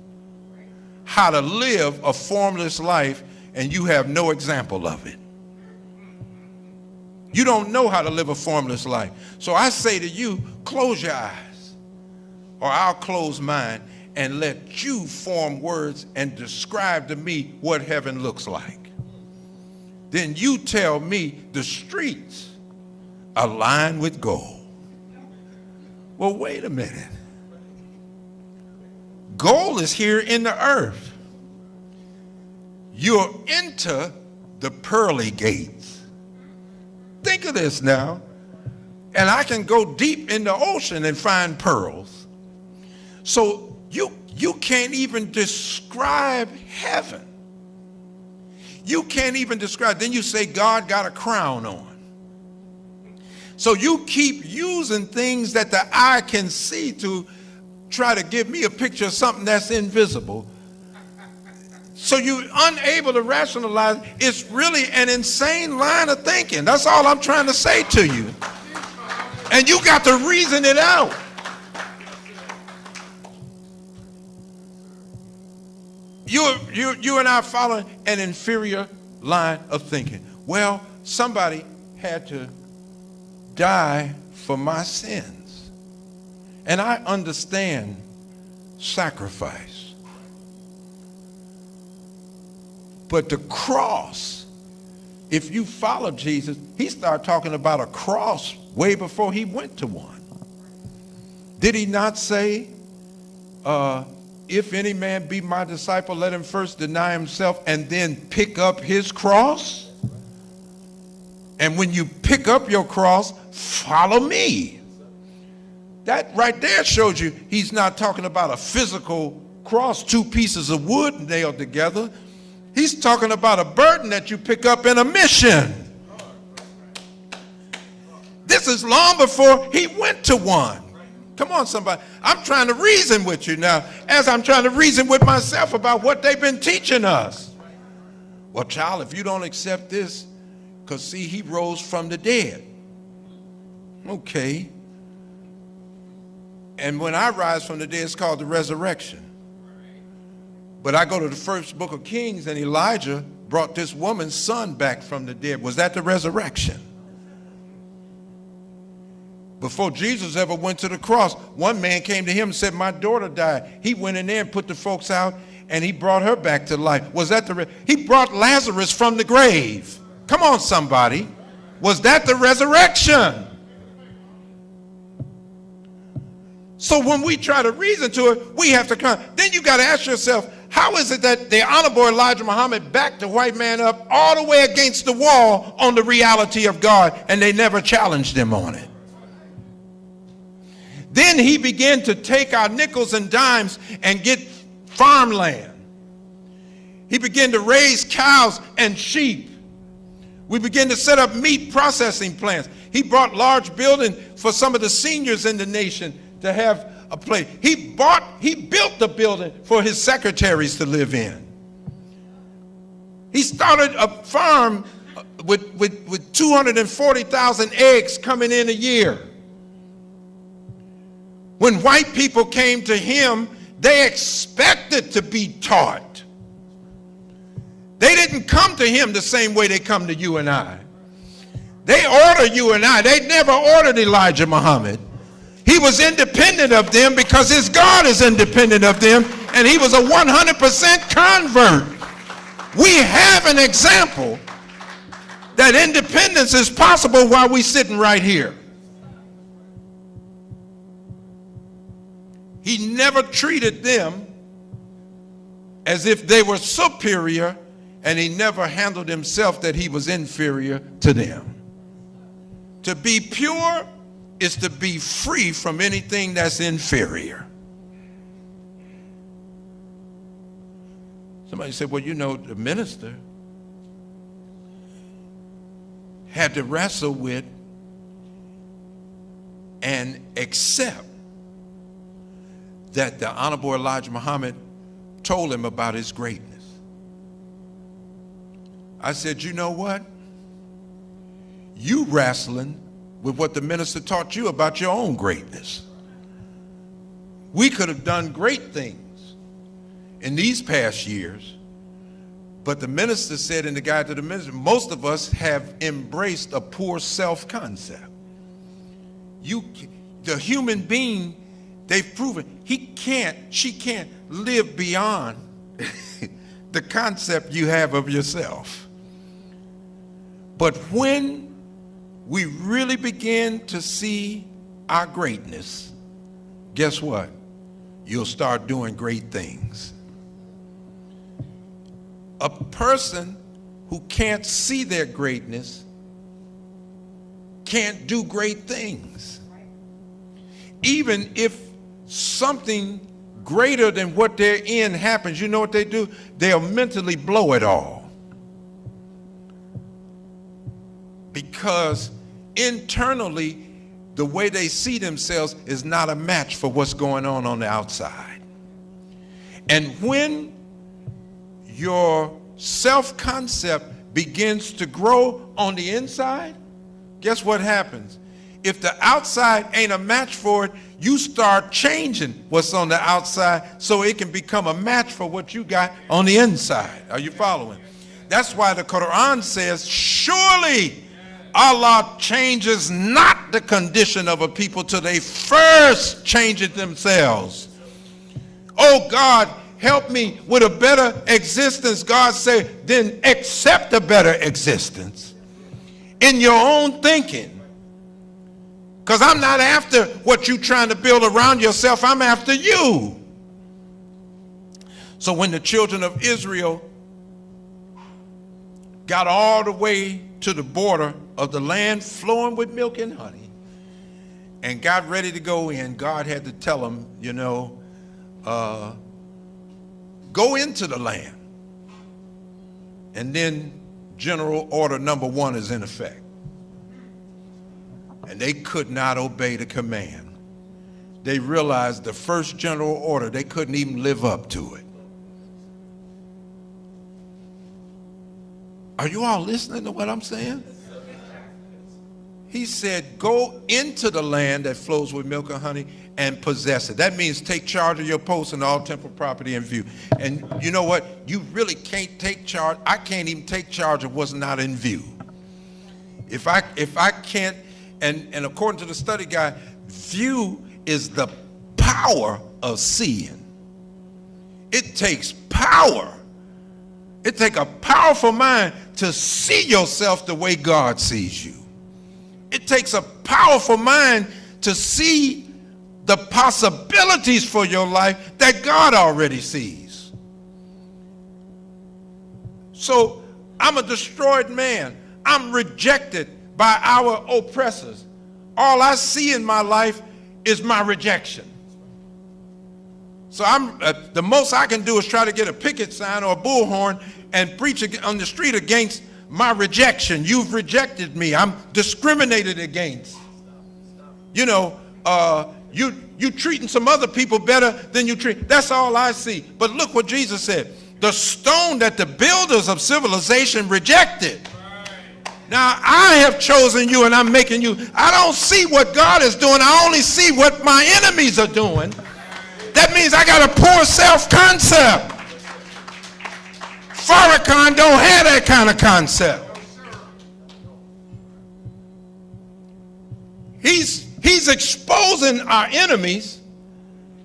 how to live a formless life, and you have no example of it? You don't know how to live a formless life. So I say to you, close your eyes, or I'll close mine, and let you form words and describe to me what heaven looks like. Then you tell me the streets are lined with gold. Well, wait a minute. Gold is here in the earth. You'll enter the pearly gates. Think of this now. And I can go deep in the ocean and find pearls. So you can't even describe heaven. You can't even describe. Then you say God got a crown on. So you keep using things that the eye can see to try to give me a picture of something that's invisible. So you're unable to rationalize. It's really an insane line of thinking. That's all I'm trying to say to you. And you got to reason it out. You and I following an inferior line of thinking. Well, somebody had to die for my sins. And I understand sacrifice. But the cross, if you follow Jesus, he started talking about a cross way before he went to one. Did he not say, if any man be my disciple, let him first deny himself and then pick up his cross? And when you pick up your cross, follow me. That right there shows you he's not talking about a physical cross, two pieces of wood nailed together. He's talking about a burden that you pick up in a mission. This is long before he went to one. Come on, somebody. I'm trying to reason with you now, as I'm trying to reason with myself about what they've been teaching us. Well, child, if you don't accept this, because see, he rose from the dead. Okay. And when I rise from the dead, it's called the resurrection. But I go to the first book of Kings, and Elijah brought this woman's son back from the dead. Was that the resurrection? Before Jesus ever went to the cross, one man came to him and said, my daughter died. He went in there and put the folks out, and he brought her back to life. Was that he brought Lazarus from the grave. Come on, somebody. Was that the resurrection? So when we try to reason to it, we have to come. Then you got to ask yourself, how is it that the Honorable Elijah Muhammad backed the white man up all the way against the wall on the reality of God, and they never challenged him on it? Then he began to take our nickels and dimes and get farmland. He began to raise cows and sheep. We began to set up meat processing plants. He brought large buildings for some of the seniors in the nation to have a place. He built the building for his secretaries to live in. He started a farm with 240,000 eggs coming in a year. When white people came to him, they expected to be taught. They didn't come to him the same way they come to you and I. They order you and I. They never ordered Elijah Muhammad. He was independent of them because his God is independent of them, and he was a 100% convert. We have an example that independence is possible while we're sitting right here. He never treated them as if they were superior, and he never handled himself that he was inferior to them. To be pure is to be free from anything that's inferior. Somebody said, well, you know, the minister had to wrestle with and accept that the Honorable Elijah Muhammad told him about his greatness. I said, you know what? You wrestling with what the minister taught you about your own greatness. We could have done great things in these past years, but the minister said in the guide to the minister, most of us have embraced a poor self-concept. The human being, they've proven she can't live beyond the concept you have of yourself. But when we really begin to see our greatness, guess what? You'll start doing great things. A person who can't see their greatness can't do great things. Even if something greater than what they're in happens, you know what they do? They'll mentally blow it all. Because internally, the way they see themselves is not a match for what's going on the outside. And when your self-concept begins to grow on the inside, guess what happens? If the outside ain't a match for it, you start changing what's on the outside so it can become a match for what you got on the inside. Are you following? That's why the Quran says, surely Allah changes not the condition of a people till they first change it themselves. Oh God, help me with a better existence. God said, then accept a better existence in your own thinking. Because I'm not after what you're trying to build around yourself. I'm after you. So when the children of Israel got all the way to the border of the land flowing with milk and honey and got ready to go in, God had to tell them, go into the land. And then general order number 1 is in effect. And they could not obey the command. They realized the first general order, they couldn't even live up to it. Are you all listening to what I'm saying? He said, go into the land that flows with milk and honey and possess it. That means take charge of your post and all temporal property in view. And you know what? You really can't take charge. I can't even take charge of what's not in view. If I can't, and according to the study guide, view is the power of seeing. It takes power. It takes a powerful mind to see yourself the way God sees you. It takes a powerful mind to see the possibilities for your life that God already sees. So I'm a destroyed man. I'm rejected by our oppressors. All I see in my life is my rejection. So the most I can do is try to get a picket sign or a bullhorn and preach on the street against my rejection. You've rejected me. I'm discriminated against. You know, you treating some other people better than you treat. That's all I see. But look what Jesus said. The stone that the builders of civilization rejected. Now I have chosen you and I'm making you. I don't see what God is doing. I only see what my enemies are doing. That means I got a poor self-concept. Farrakhan don't have that kind of concept. He's exposing our enemies,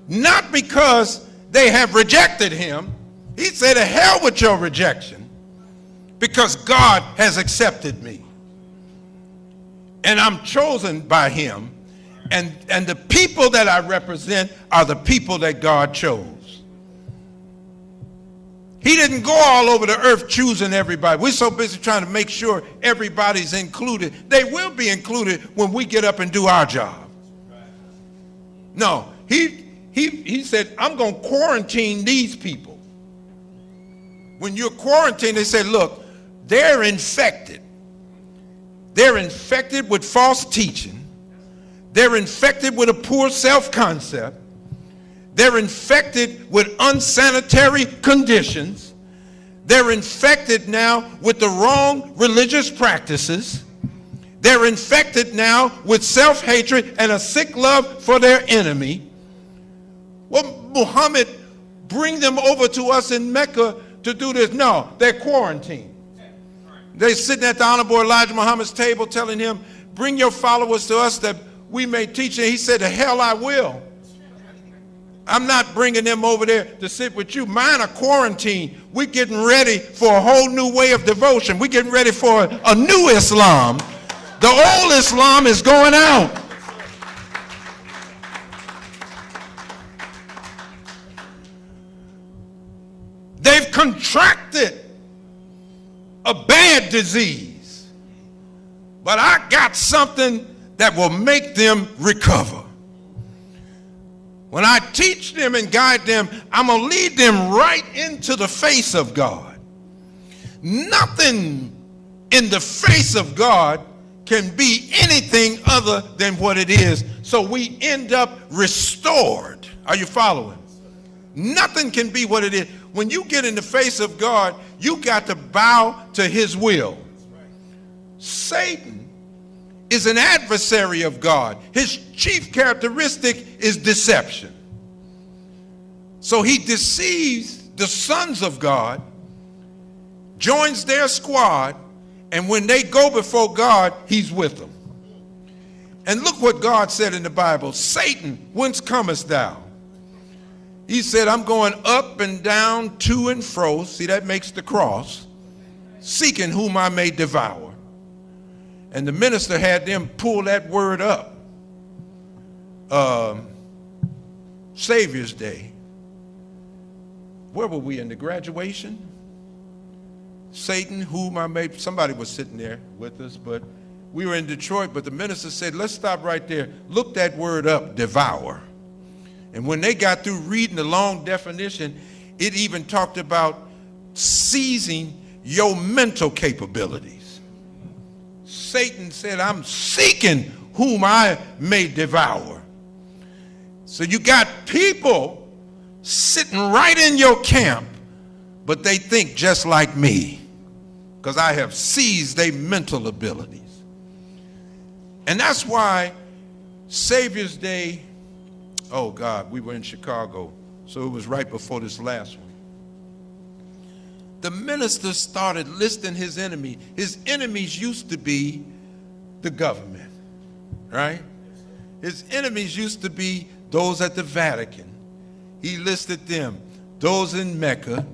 not because they have rejected him. He said, to hell with your rejection, because God has accepted me. And I'm chosen by him. And the people that I represent are the people that God chose. He didn't go all over the earth choosing everybody. We're so busy trying to make sure everybody's included. They will be included when we get up and do our job. No, he said, I'm going to quarantine these people. When you're quarantined, they say, look, they're infected. They're infected with false teaching. They're infected with a poor self-concept. They're infected with unsanitary conditions. They're infected now with the wrong religious practices. They're infected now with self-hatred and a sick love for their enemy. Well, Muhammad, bring them over to us in Mecca to do this. No, they're quarantined. They're sitting at the Honorable Elijah Muhammad's table telling him, bring your followers to us that we may teach. And he said, the hell I will. I'm not bringing them over there to sit with you. Mine are quarantined. We're getting ready for a whole new way of devotion. We're getting ready for a new Islam. The old Islam is going out. They've contracted a bad disease, but I got something that will make them recover. When I teach them and guide them, I'm going to lead them right into the face of God. Nothing in the face of God can be anything other than what it is. So we end up restored. Are you following? Nothing can be what it is. When you get in the face of God, you got to bow to his will. Satan is an adversary of God. His chief characteristic is deception. So he deceives the sons of God, joins their squad, and when they go before God, he's with them. And look what God said in the Bible. Satan, whence comest thou? He said, I'm going up and down, to and fro. See, that makes the cross. Seeking whom I may devour. And the minister had them pull that word up. Savior's Day. Where were we in the graduation? Satan, whom I may, somebody was sitting there with us, but we were in Detroit, but the minister said, let's stop right there. Look that word up, devour. And when they got through reading the long definition, it even talked about seizing your mental capabilities. Satan said, I'm seeking whom I may devour. So you got people sitting right in your camp, but they think just like me, because I have seized their mental abilities. And that's why Savior's Day, oh God, we were in Chicago, so it was right before this last one. The minister started listing his enemy. His enemies used to be the government, right? His enemies used to be those at the Vatican. He listed them. Those in Mecca.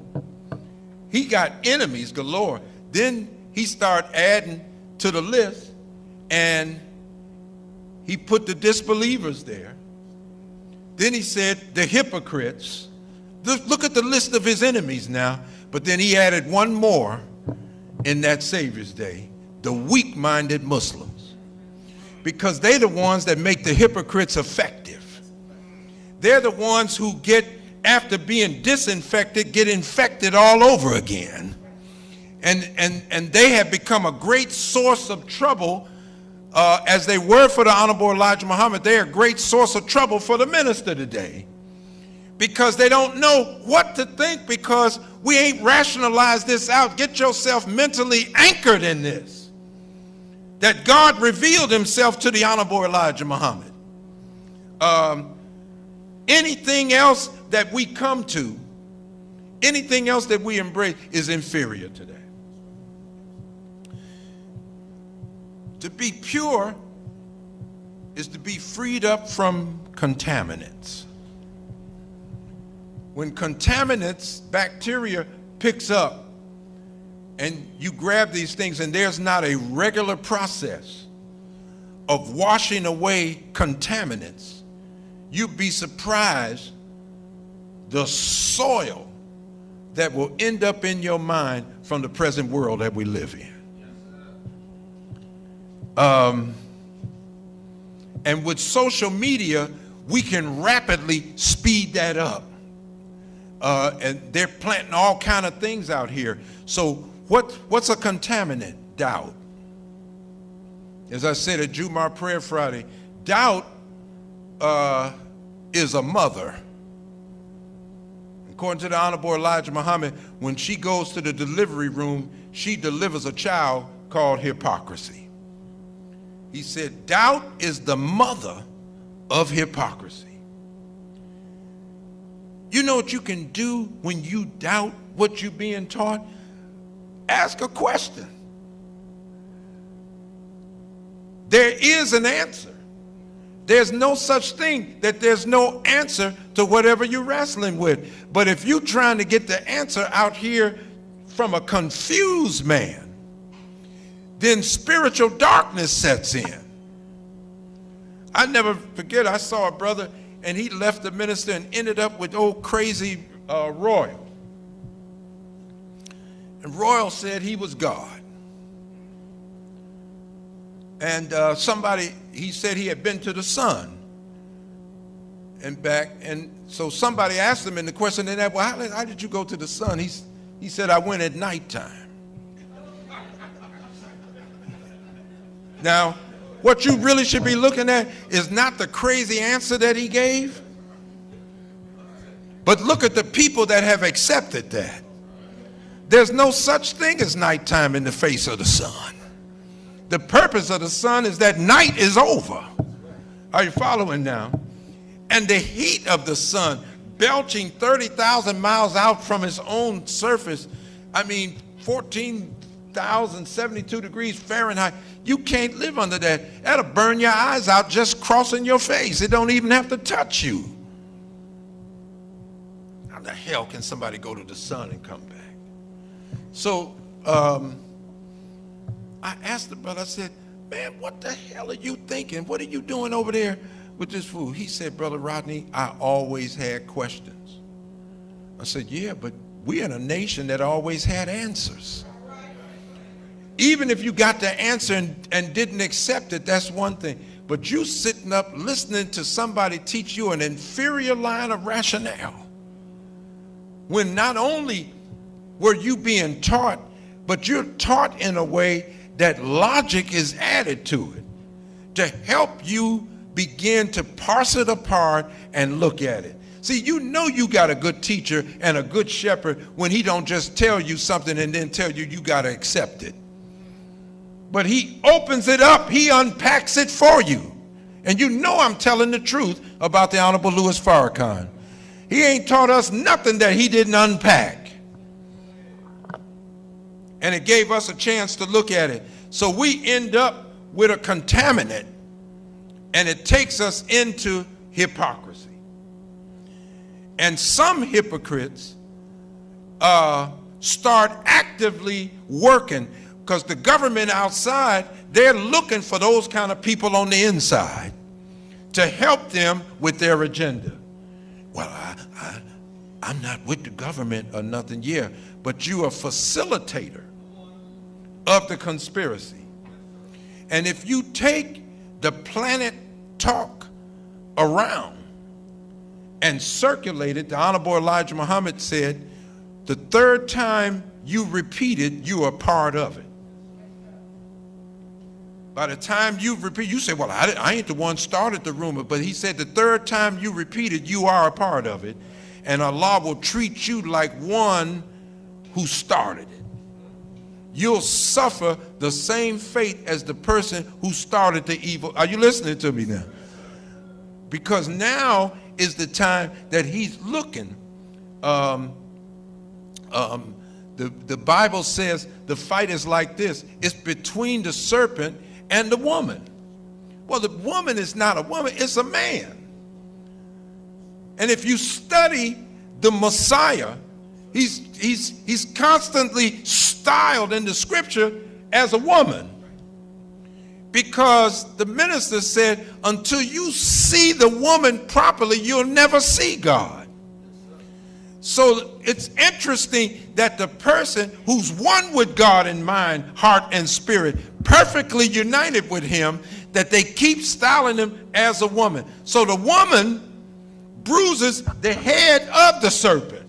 He got enemies galore. Then he started adding to the list, and he put the disbelievers there. Then he said the hypocrites. Look at the list of his enemies now. But then he added one more in that Savior's Day, the weak-minded Muslims. Because they're the ones that make the hypocrites effective. they're the ones who get, after being disinfected, get infected all over again. And they have become a great source of trouble, as they were for the Honorable Elijah Muhammad. They're a great source of trouble for the minister today, because they don't know what to think, because we ain't rationalized this out. Get yourself mentally anchored in this, that God revealed himself to the Honorable Elijah Muhammad. Anything else that we come to, anything else that we embrace is inferior to that. To be pure is to be freed up from contaminants. When contaminants, bacteria picks up, and you grab these things and there's not a regular process of washing away contaminants, you'd be surprised the soil that will end up in your mind from the present world that we live in. And with social media, we can rapidly speed that up. And they're planting all kind of things out here. So what's a contaminant? Doubt. As I said at Jumar Prayer Friday, doubt is a mother. According to the Honorable Elijah Muhammad, when she goes to the delivery room, she delivers a child called hypocrisy. He said, doubt is the mother of hypocrisy. You know what you can do when you doubt what you're being taught? Ask a question. There is an answer. There's no such thing that there's no answer to whatever you're wrestling with. But if you're trying to get the answer out here from a confused man, then spiritual darkness sets in. I never forget, I saw a brother and he left the minister and ended up with old crazy Royal. And Royal said he was God. And he said he had been to the sun and back. And so somebody asked him in the question, and well, how did you go to the sun? He said, I went at nighttime. Now, what you really should be looking at is not the crazy answer that he gave, but look at the people that have accepted that. There's no such thing as nighttime in the face of the sun. The purpose of the sun is that night is over. Are you following now? And the heat of the sun, belching 30,000 miles out from its own surface, 14,072 degrees Fahrenheit, you can't live under that. That'll burn your eyes out just crossing your face. It don't even have to touch you. How the hell can somebody go to the sun and come back? So I asked the brother, I said, man, what the hell are you thinking? What are you doing over there with this food? He said, Brother Rodney, I always had questions. I said, yeah, but we're in a nation that always had answers. Even if you got the answer and didn't accept it, that's one thing. But you sitting up listening to somebody teach you an inferior line of rationale, when not only were you being taught, but you're taught in a way that logic is added to it to help you begin to parse it apart and look at it. See, you know you got a good teacher and a good shepherd when he don't just tell you something and then tell you you got to accept it. But he opens it up, he unpacks it for you. And you know I'm telling the truth about the Honorable Louis Farrakhan. He ain't taught us nothing that he didn't unpack. And it gave us a chance to look at it. So we end up with a contaminant, and it takes us into hypocrisy. And some hypocrites start actively working, because the government outside, they're looking for those kind of people on the inside to help them with their agenda. Well, I'm not with the government or nothing, yeah, but you're a facilitator of the conspiracy. And if you take the planet talk around and circulated, the Honorable Elijah Muhammad said, the third time you repeat it, you are part of it. By the time you repeat, you say, well, I ain't the one started the rumor, but he said the third time you repeat it, you are a part of it, and Allah will treat you like one who started it. You'll suffer the same fate as the person who started the evil. Are you listening to me now? Because now is the time that he's looking. The Bible says the fight is like this. It's between the serpent and the woman. Well, the woman is not a woman, it's a man. And if you study the Messiah, he's constantly styled in the scripture as a woman. Because the minister said, until you see the woman properly, you'll never see God. So it's interesting that the person who's one with God in mind, heart, and spirit, perfectly united with him, that they keep styling him as a woman. So the woman bruises the head of the serpent.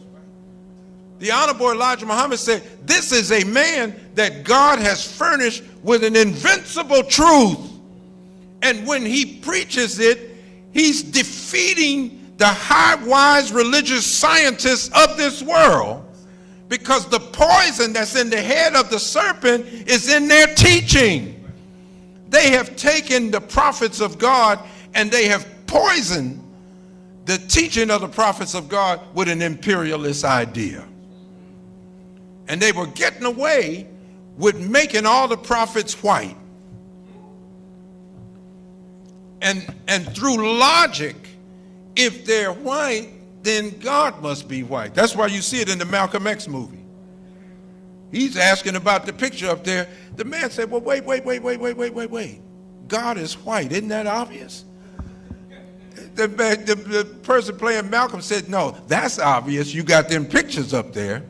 The Honorable Elijah Muhammad said, this is a man that God has furnished with an invincible truth. And when he preaches it, he's defeating the high-wise religious scientists of this world, because the poison that's in the head of the serpent is in their teaching. They have taken the prophets of God and they have poisoned the teaching of the prophets of God with an imperialist idea. And they were getting away with making all the prophets white. And through logic, if they're white, then God must be white. That's why you see it in the Malcolm X movie. He's asking about the picture up there. The man said, well, wait. God is white. Isn't that obvious? The person playing Malcolm said, no, that's obvious. You got them pictures up there.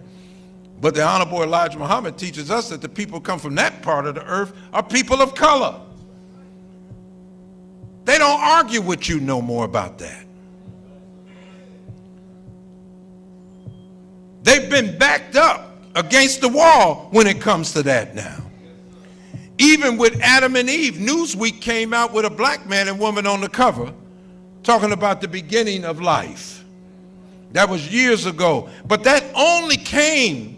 But the Honorable Elijah Muhammad teaches us that the people come from that part of the earth are people of color. They don't argue with you no more about that. They've been backed up against the wall when it comes to that now. Even with Adam and Eve, Newsweek came out with a black man and woman on the cover talking about the beginning of life. That was years ago. But that only came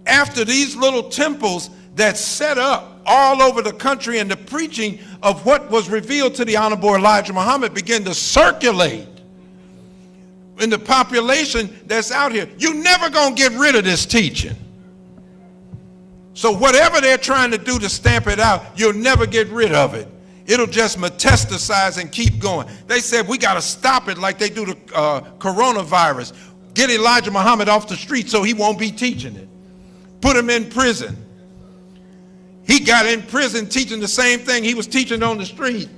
after these little temples that set up all over the country, and the preaching of what was revealed to the Honorable Elijah Muhammad began to circulate in the population that's out here. You're never going to get rid of this teaching. So whatever they're trying to do to stamp it out, you'll never get rid of it. It'll just metastasize and keep going. They said we got to stop it like they do the coronavirus. Get Elijah Muhammad off the street so he won't be teaching it. Put him in prison. He got in prison teaching the same thing he was teaching on the street.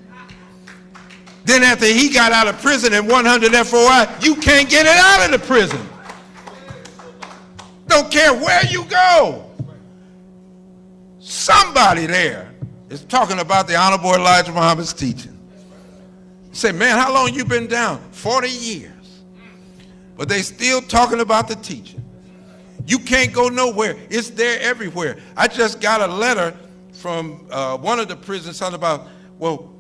Then after he got out of prison in 100 FOI, you can't get it out of the prison. Don't care where you go. Somebody there is talking about the Honorable Elijah Muhammad's teaching. You say, man, how long you been down? 40 years. But they still talking about the teaching. You can't go nowhere. It's there everywhere. I just got a letter from one of the prisons talking about, well,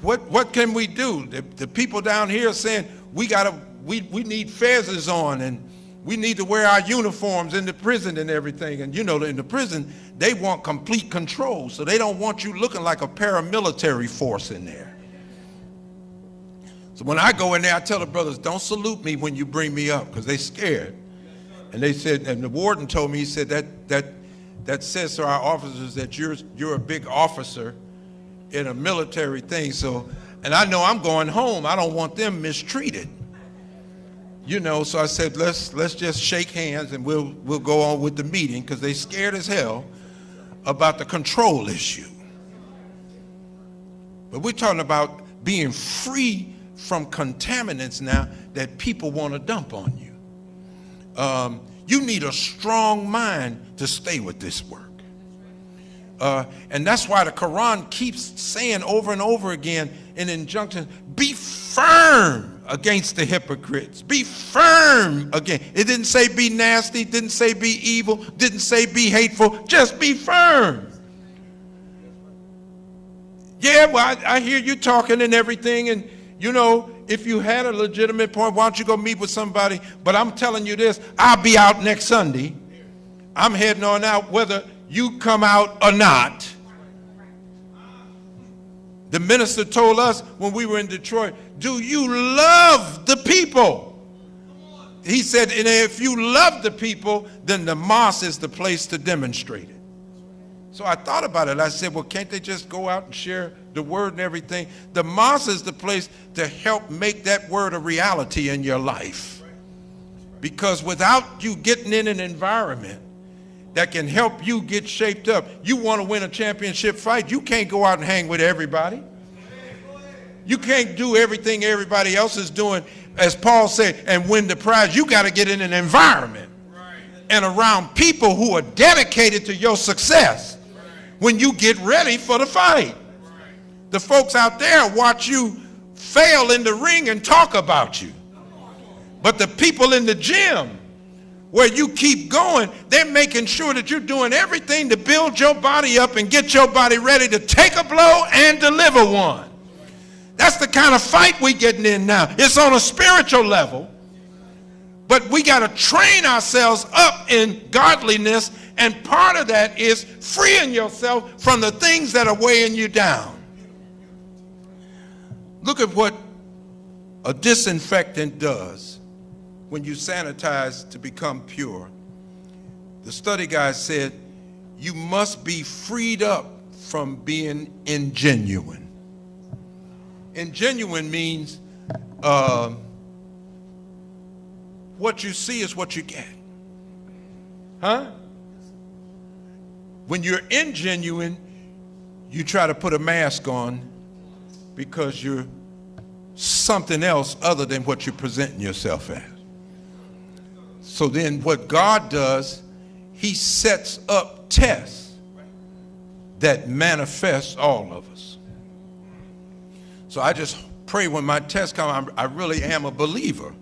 what can we do? The people down here are saying we need fezzes on, and we need to wear our uniforms in the prison and everything. And you know, in the prison, they want complete control, so they don't want you looking like a paramilitary force in there. So when I go in there, I tell the brothers, don't salute me when you bring me up, because they're scared. And they said, and the warden told me, he said that says to our officers that you're a big officer in a military thing. So, and I know I'm going home. I don't want them mistreated. You know, so I said, let's just shake hands and we'll go on with the meeting, because they scared as hell about the control issue. But we're talking about being free from contaminants now that people want to dump on you. You need a strong mind to stay with this work. And that's why the Quran keeps saying over and over again in injunctions, be firm against the hypocrites. Be firm again. It didn't say be nasty, didn't say be evil, didn't say be hateful, just be firm. Yeah, well, I hear you talking and everything, and you know, if you had a legitimate point, why don't you go meet with somebody? But I'm telling you this, I'll be out next Sunday. I'm heading on out whether you come out or not. The minister told us when we were in Detroit, do you love the people? He said, and if you love the people, then the mosque is the place to demonstrate it. So I thought about it. I said, well, can't they just go out and share the word and everything? The mosque is the place to help make that word a reality in your life. Because without you getting in an environment that can help you get shaped up, you want to win a championship fight, you can't go out and hang with everybody. You can't do everything everybody else is doing, as Paul said, and win the prize. You got to get in an environment and around people who are dedicated to your success when you get ready for the fight. The folks out there watch you fail in the ring and talk about you. But the people in the gym where you keep going, they're making sure that you're doing everything to build your body up and get your body ready to take a blow and deliver one. That's the kind of fight we're getting in now. It's on a spiritual level, but we got to train ourselves up in godliness, and part of that is freeing yourself from the things that are weighing you down. Look at what a disinfectant does when you sanitize to become pure. The study guide said you must be freed up from being ingenuine. Ingenuine means what you see is what you get. Huh? When you're ingenuine, you try to put a mask on because you're something else other than what you're presenting yourself as. So then what God does, he sets up tests that manifest all of us. So I just pray when my tests come, I really am a believer.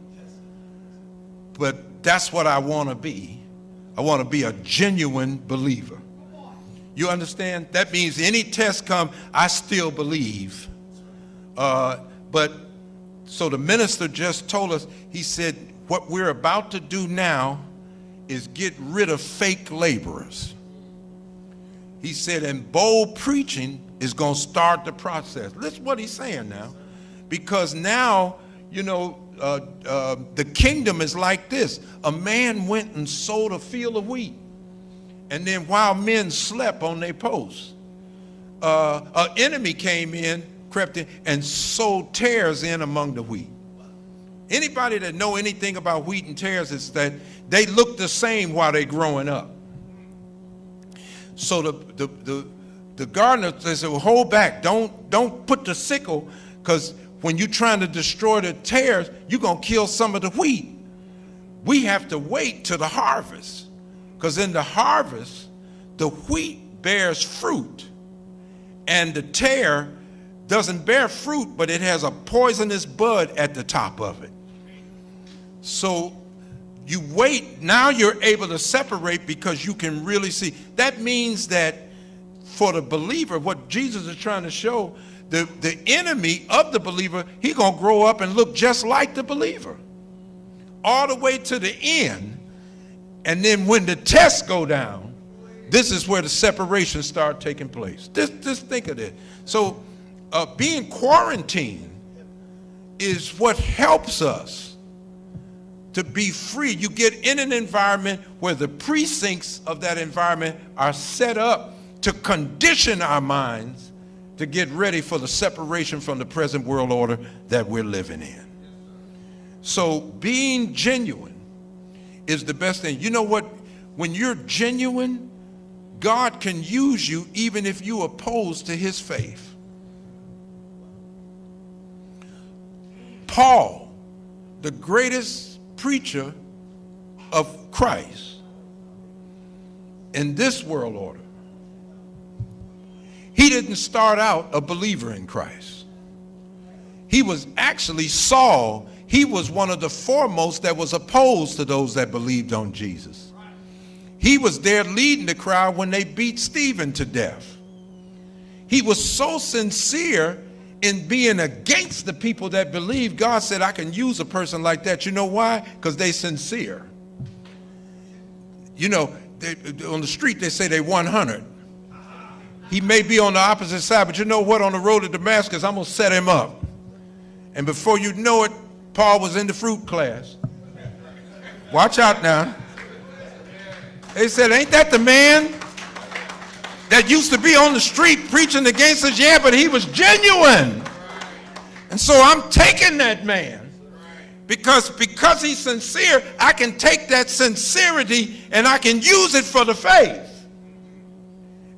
But that's what I want to be. I want to be a genuine believer. You understand? That means any test come, I still believe. But so the minister just told us, he said, what we're about to do now is get rid of fake laborers. He said, and bold preaching is going to start the process. Listen what he's saying now. Because now, you know, the kingdom is like this. A man went and sowed a field of wheat. And then while men slept on their posts, an enemy came in, crept in, and sowed tares in among the wheat. Anybody that know anything about wheat and tares is that they look the same while they're growing up. So the gardener says, well, hold back. Don't put the sickle, because when you're trying to destroy the tares, you're going to kill some of the wheat. We have to wait till the harvest, because in the harvest, the wheat bears fruit, and the tare doesn't bear fruit, but it has a poisonous bud at the top of it. So you wait, now you're able to separate because you can really see. That means that for the believer, what Jesus is trying to show, the enemy of the believer, he's going to grow up and look just like the believer all the way to the end. And then when the tests go down, this is where the separation starts taking place. Just think of it. So being quarantined is what helps us to be free. You get in an environment where the precincts of that environment are set up to condition our minds to get ready for the separation from the present world order that we're living in. So being genuine is the best thing. You know what? When you're genuine, God can use you even if you oppose to his faith. Paul, the greatest preacher of Christ in this world order, he didn't start out a believer in Christ. He he was actually Saul. He was one of the foremost that was opposed to those that believed on Jesus. He was there leading the crowd when they beat Stephen to death. He was so sincere in being against the people that believe. God said, I can use a person like that. You know why? Because they sincere. You know, on the street they say they 100. He may be on the opposite side, but you know what? On the road to Damascus, I'm going to set him up. And before you know it, Paul was in the fruit class. Watch out now. They said, ain't that the man that used to be on the street preaching against us? Yeah, but he was genuine. And so I'm taking that man because he's sincere. I can take that sincerity and I can use it for the faith.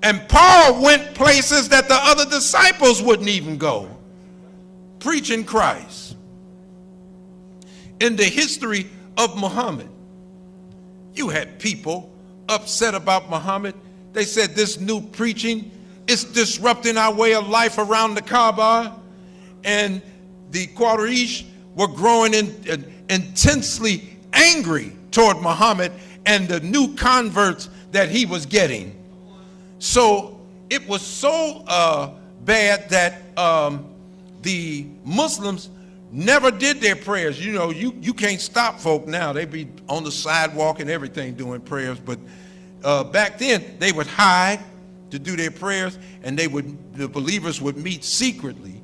And Paul went places that the other disciples wouldn't even go, preaching Christ. In the history of Muhammad, you had people upset about Muhammad. They said this new preaching is disrupting our way of life around the Kaaba. And the Quraysh were growing intensely angry toward Muhammad and the new converts that he was getting. So it was so bad that the Muslims never did their prayers. You know, you can't stop folk now. They be on the sidewalk and everything doing prayers. But back then, they would hide to do their prayers, and the believers would meet secretly,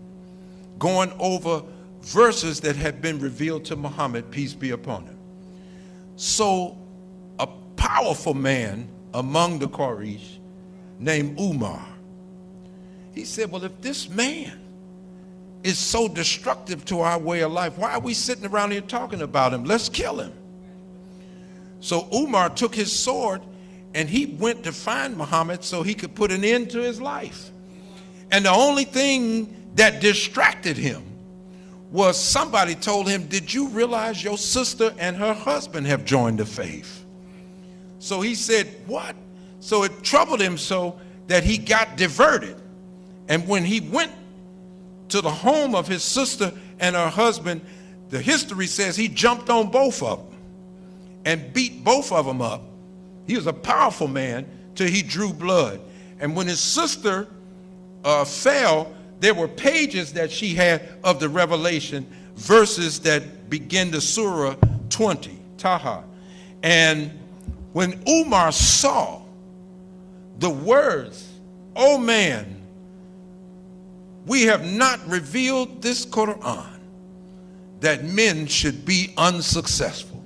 going over verses that had been revealed to Muhammad, peace be upon him. So a powerful man among the Quraysh named Umar, he said, well, if this man is so destructive to our way of life, why are we sitting around here talking about him? Let's kill him. So Umar took his sword and he went to find Muhammad so he could put an end to his life. And the only thing that distracted him was somebody told him, did you realize your sister and her husband have joined the faith? So he said, what? So it troubled him so that he got diverted. And when he went to the home of his sister and her husband, the history says he jumped on both of them and beat both of them up. He was a powerful man till he drew blood. And when his sister fell, there were pages that she had of the Revelation, verses that begin the Surah 20, Taha. And when Umar saw the words, oh man, we have not revealed this Quran that men should be unsuccessful.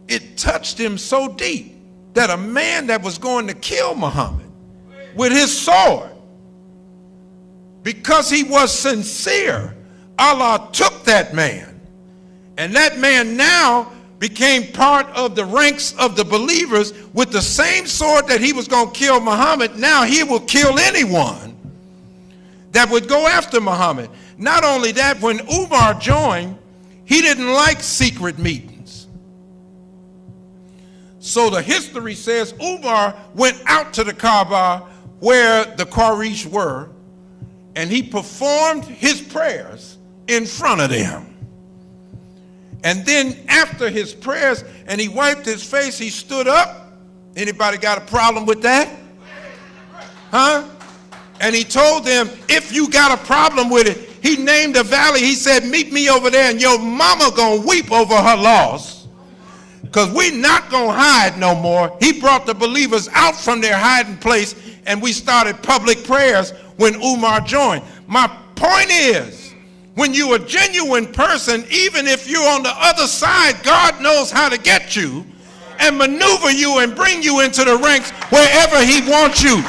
It touched him so deep that a man that was going to kill Muhammad with his sword, because he was sincere, Allah took that man. And that man now became part of the ranks of the believers with the same sword that he was going to kill Muhammad. Now he will kill anyone that would go after Muhammad. Not only that, when Umar joined, he didn't like secret meetings. So the history says Umar went out to the Kaaba where the Quraysh were, and he performed his prayers in front of them. And then after his prayers, and he wiped his face, he stood up. Anybody got a problem with that? Huh? And he told them, if you got a problem with it, he named a valley. He said, meet me over there, and your mama gonna weep over her loss, because we not gonna hide no more. He brought the believers out from their hiding place, and we started public prayers when Umar joined. My point is, when you're a genuine person, even if you're on the other side, God knows how to get you and maneuver you and bring you into the ranks wherever he wants you.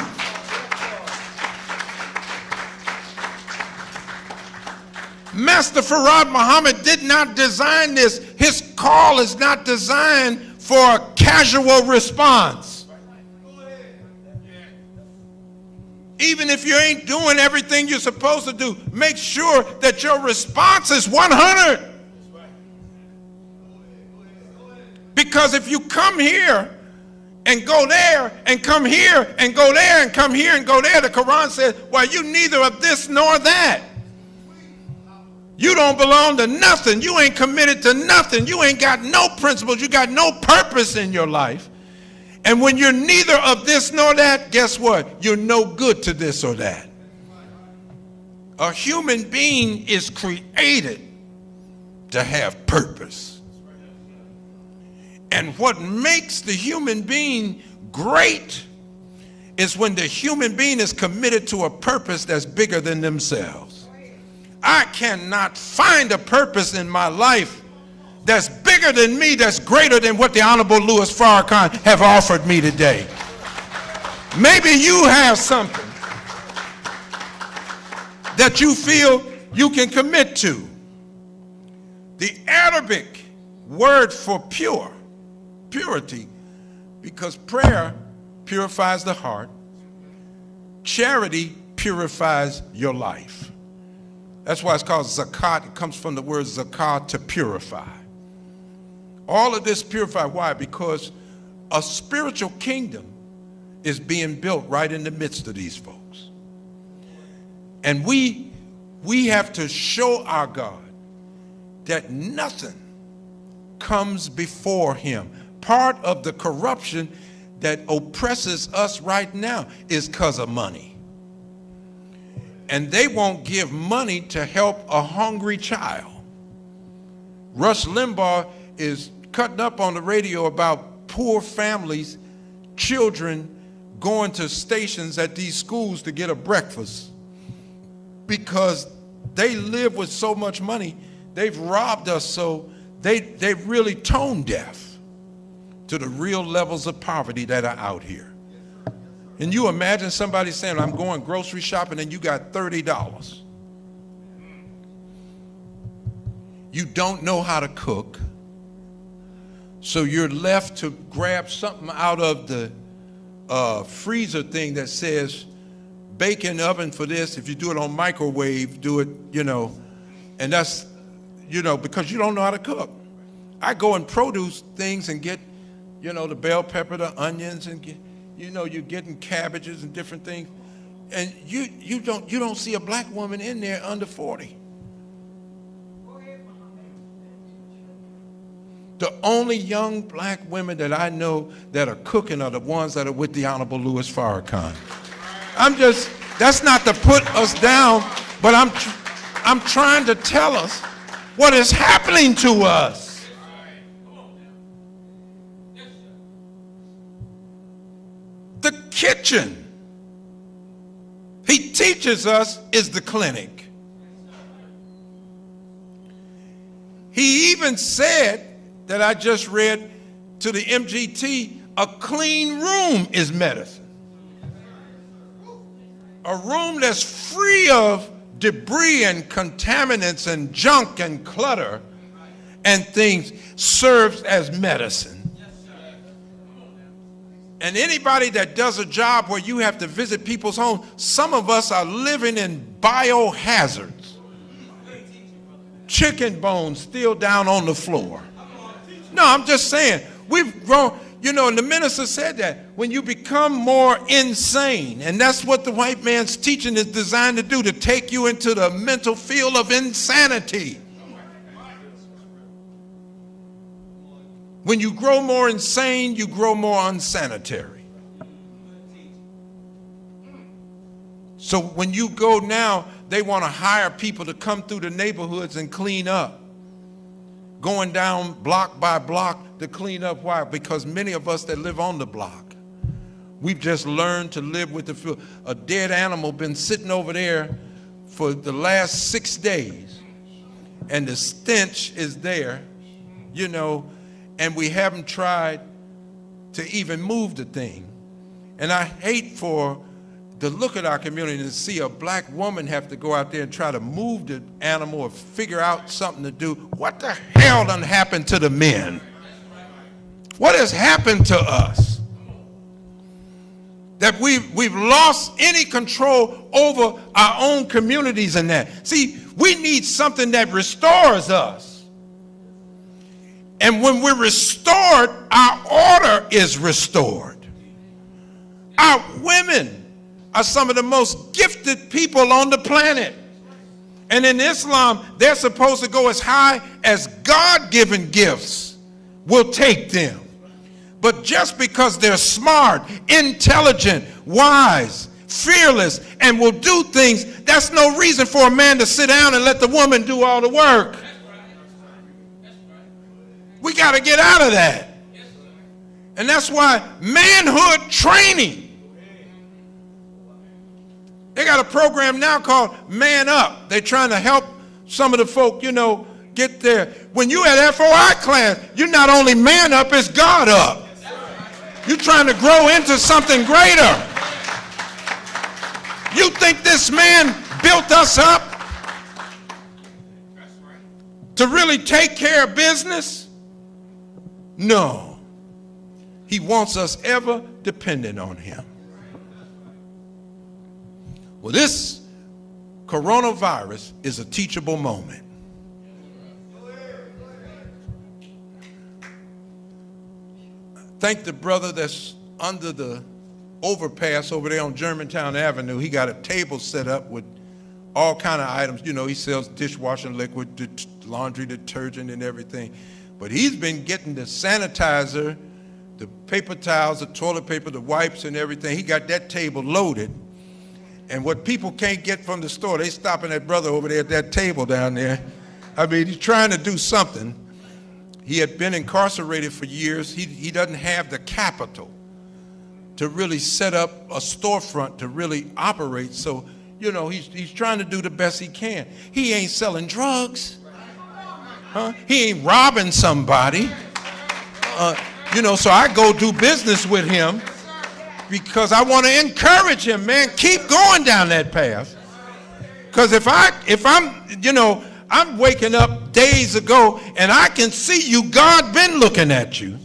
Master Rodney Muhammad did not design this. His call is not designed for a casual response. Even if you ain't doing everything you're supposed to do, make sure that your response is 100. Because if you come here and go there and come here and go there and come here and go there, the Quran says, well, you neither of this nor that. You don't belong to nothing. You ain't committed to nothing. You ain't got no principles. You got no purpose in your life. And when you're neither of this nor that, guess what? You're no good to this or that. A human being is created to have purpose. And what makes the human being great is when the human being is committed to a purpose that's bigger than themselves. I cannot find a purpose in my life that's bigger than me, that's greater than what the Honorable Louis Farrakhan have offered me today. Maybe you have something that you feel you can commit to. The Arabic word for pure, purity, because prayer purifies the heart, charity purifies your life. That's why it's called zakat. It comes from the word zakat, to purify. All of this purify. Why? Because a spiritual kingdom is being built right in the midst of these folks. And we have to show our God that nothing comes before him. Part of the corruption that oppresses us right now is because of money. And they won't give money to help a hungry child. Rush Limbaugh is cutting up on the radio about poor families, children going to stations at these schools to get a breakfast because they live with so much money. They've robbed us, so they're really tone deaf to the real levels of poverty that are out here. And you imagine somebody saying, I'm going grocery shopping, and you got $30. You don't know how to cook, so you're left to grab something out of the freezer thing that says bake in the oven for this. If you do it on microwave, do it, and that's, because you don't know how to cook. I go and produce things and get, the bell pepper, the onions, and get, you're getting cabbages and different things, and you don't see a black woman in there under 40. The only young black women that I know that are cooking are the ones that are with the Honorable Louis Farrakhan. That's not to put us down, but I'm trying to tell us what is happening to us. The kitchen, he teaches us, is the clinic. He even said, that I just read to the MGT, a clean room is medicine. A room that's free of debris and contaminants and junk and clutter and things serves as medicine. And anybody that does a job where you have to visit people's homes, some of us are living in biohazards. Chicken bones still down on the floor. No, I'm just saying, we've grown, and the minister said that, when you become more insane, and that's what the white man's teaching is designed to do, to take you into the mental field of insanity. When you grow more insane, you grow more unsanitary. So when you go now, they want to hire people to come through the neighborhoods and clean up. Going down block by block to clean up. Why? Because many of us that live on the block, we've just learned to live with the feel. A dead animal been sitting over there for the last 6 days, and the stench is there, and we haven't tried to even move the thing. And I hate to look at our community and see a black woman have to go out there and try to move the animal or figure out something to do. What the hell done happened to the men? What has happened to us? That we've lost any control over our own communities and that. See, we need something that restores us. And when we're restored, our order is restored. Our women are some of the most gifted people on the planet. And in Islam, they're supposed to go as high as God-given gifts will take them. But just because they're smart, intelligent, wise, fearless, and will do things, that's no reason for a man to sit down and let the woman do all the work. We got to get out of that. And that's why manhood training. They got a program now called Man Up. They're trying to help some of the folk, get there. When you at FOI class, you're not only man up, it's God up. You're trying to grow into something greater. You think this man built us up to really take care of business? No. He wants us ever dependent on him. Well, this coronavirus is a teachable moment. Thank the brother that's under the overpass over there on Germantown Avenue. He got a table set up with all kind of items. He sells dishwashing liquid, laundry detergent and everything. But he's been getting the sanitizer, the paper towels, the toilet paper, the wipes and everything. He got that table loaded. And what people can't get from the store, they stopping that brother over there at that table down there. I mean, he's trying to do something. He had been incarcerated for years. He doesn't have the capital to really set up a storefront to really operate. So, he's trying to do the best he can. He ain't selling drugs. He ain't robbing somebody. So I go do business with him because I want to encourage him, man. Keep going down that path. Because if I'm waking up days ago and I can see you, God been looking at you.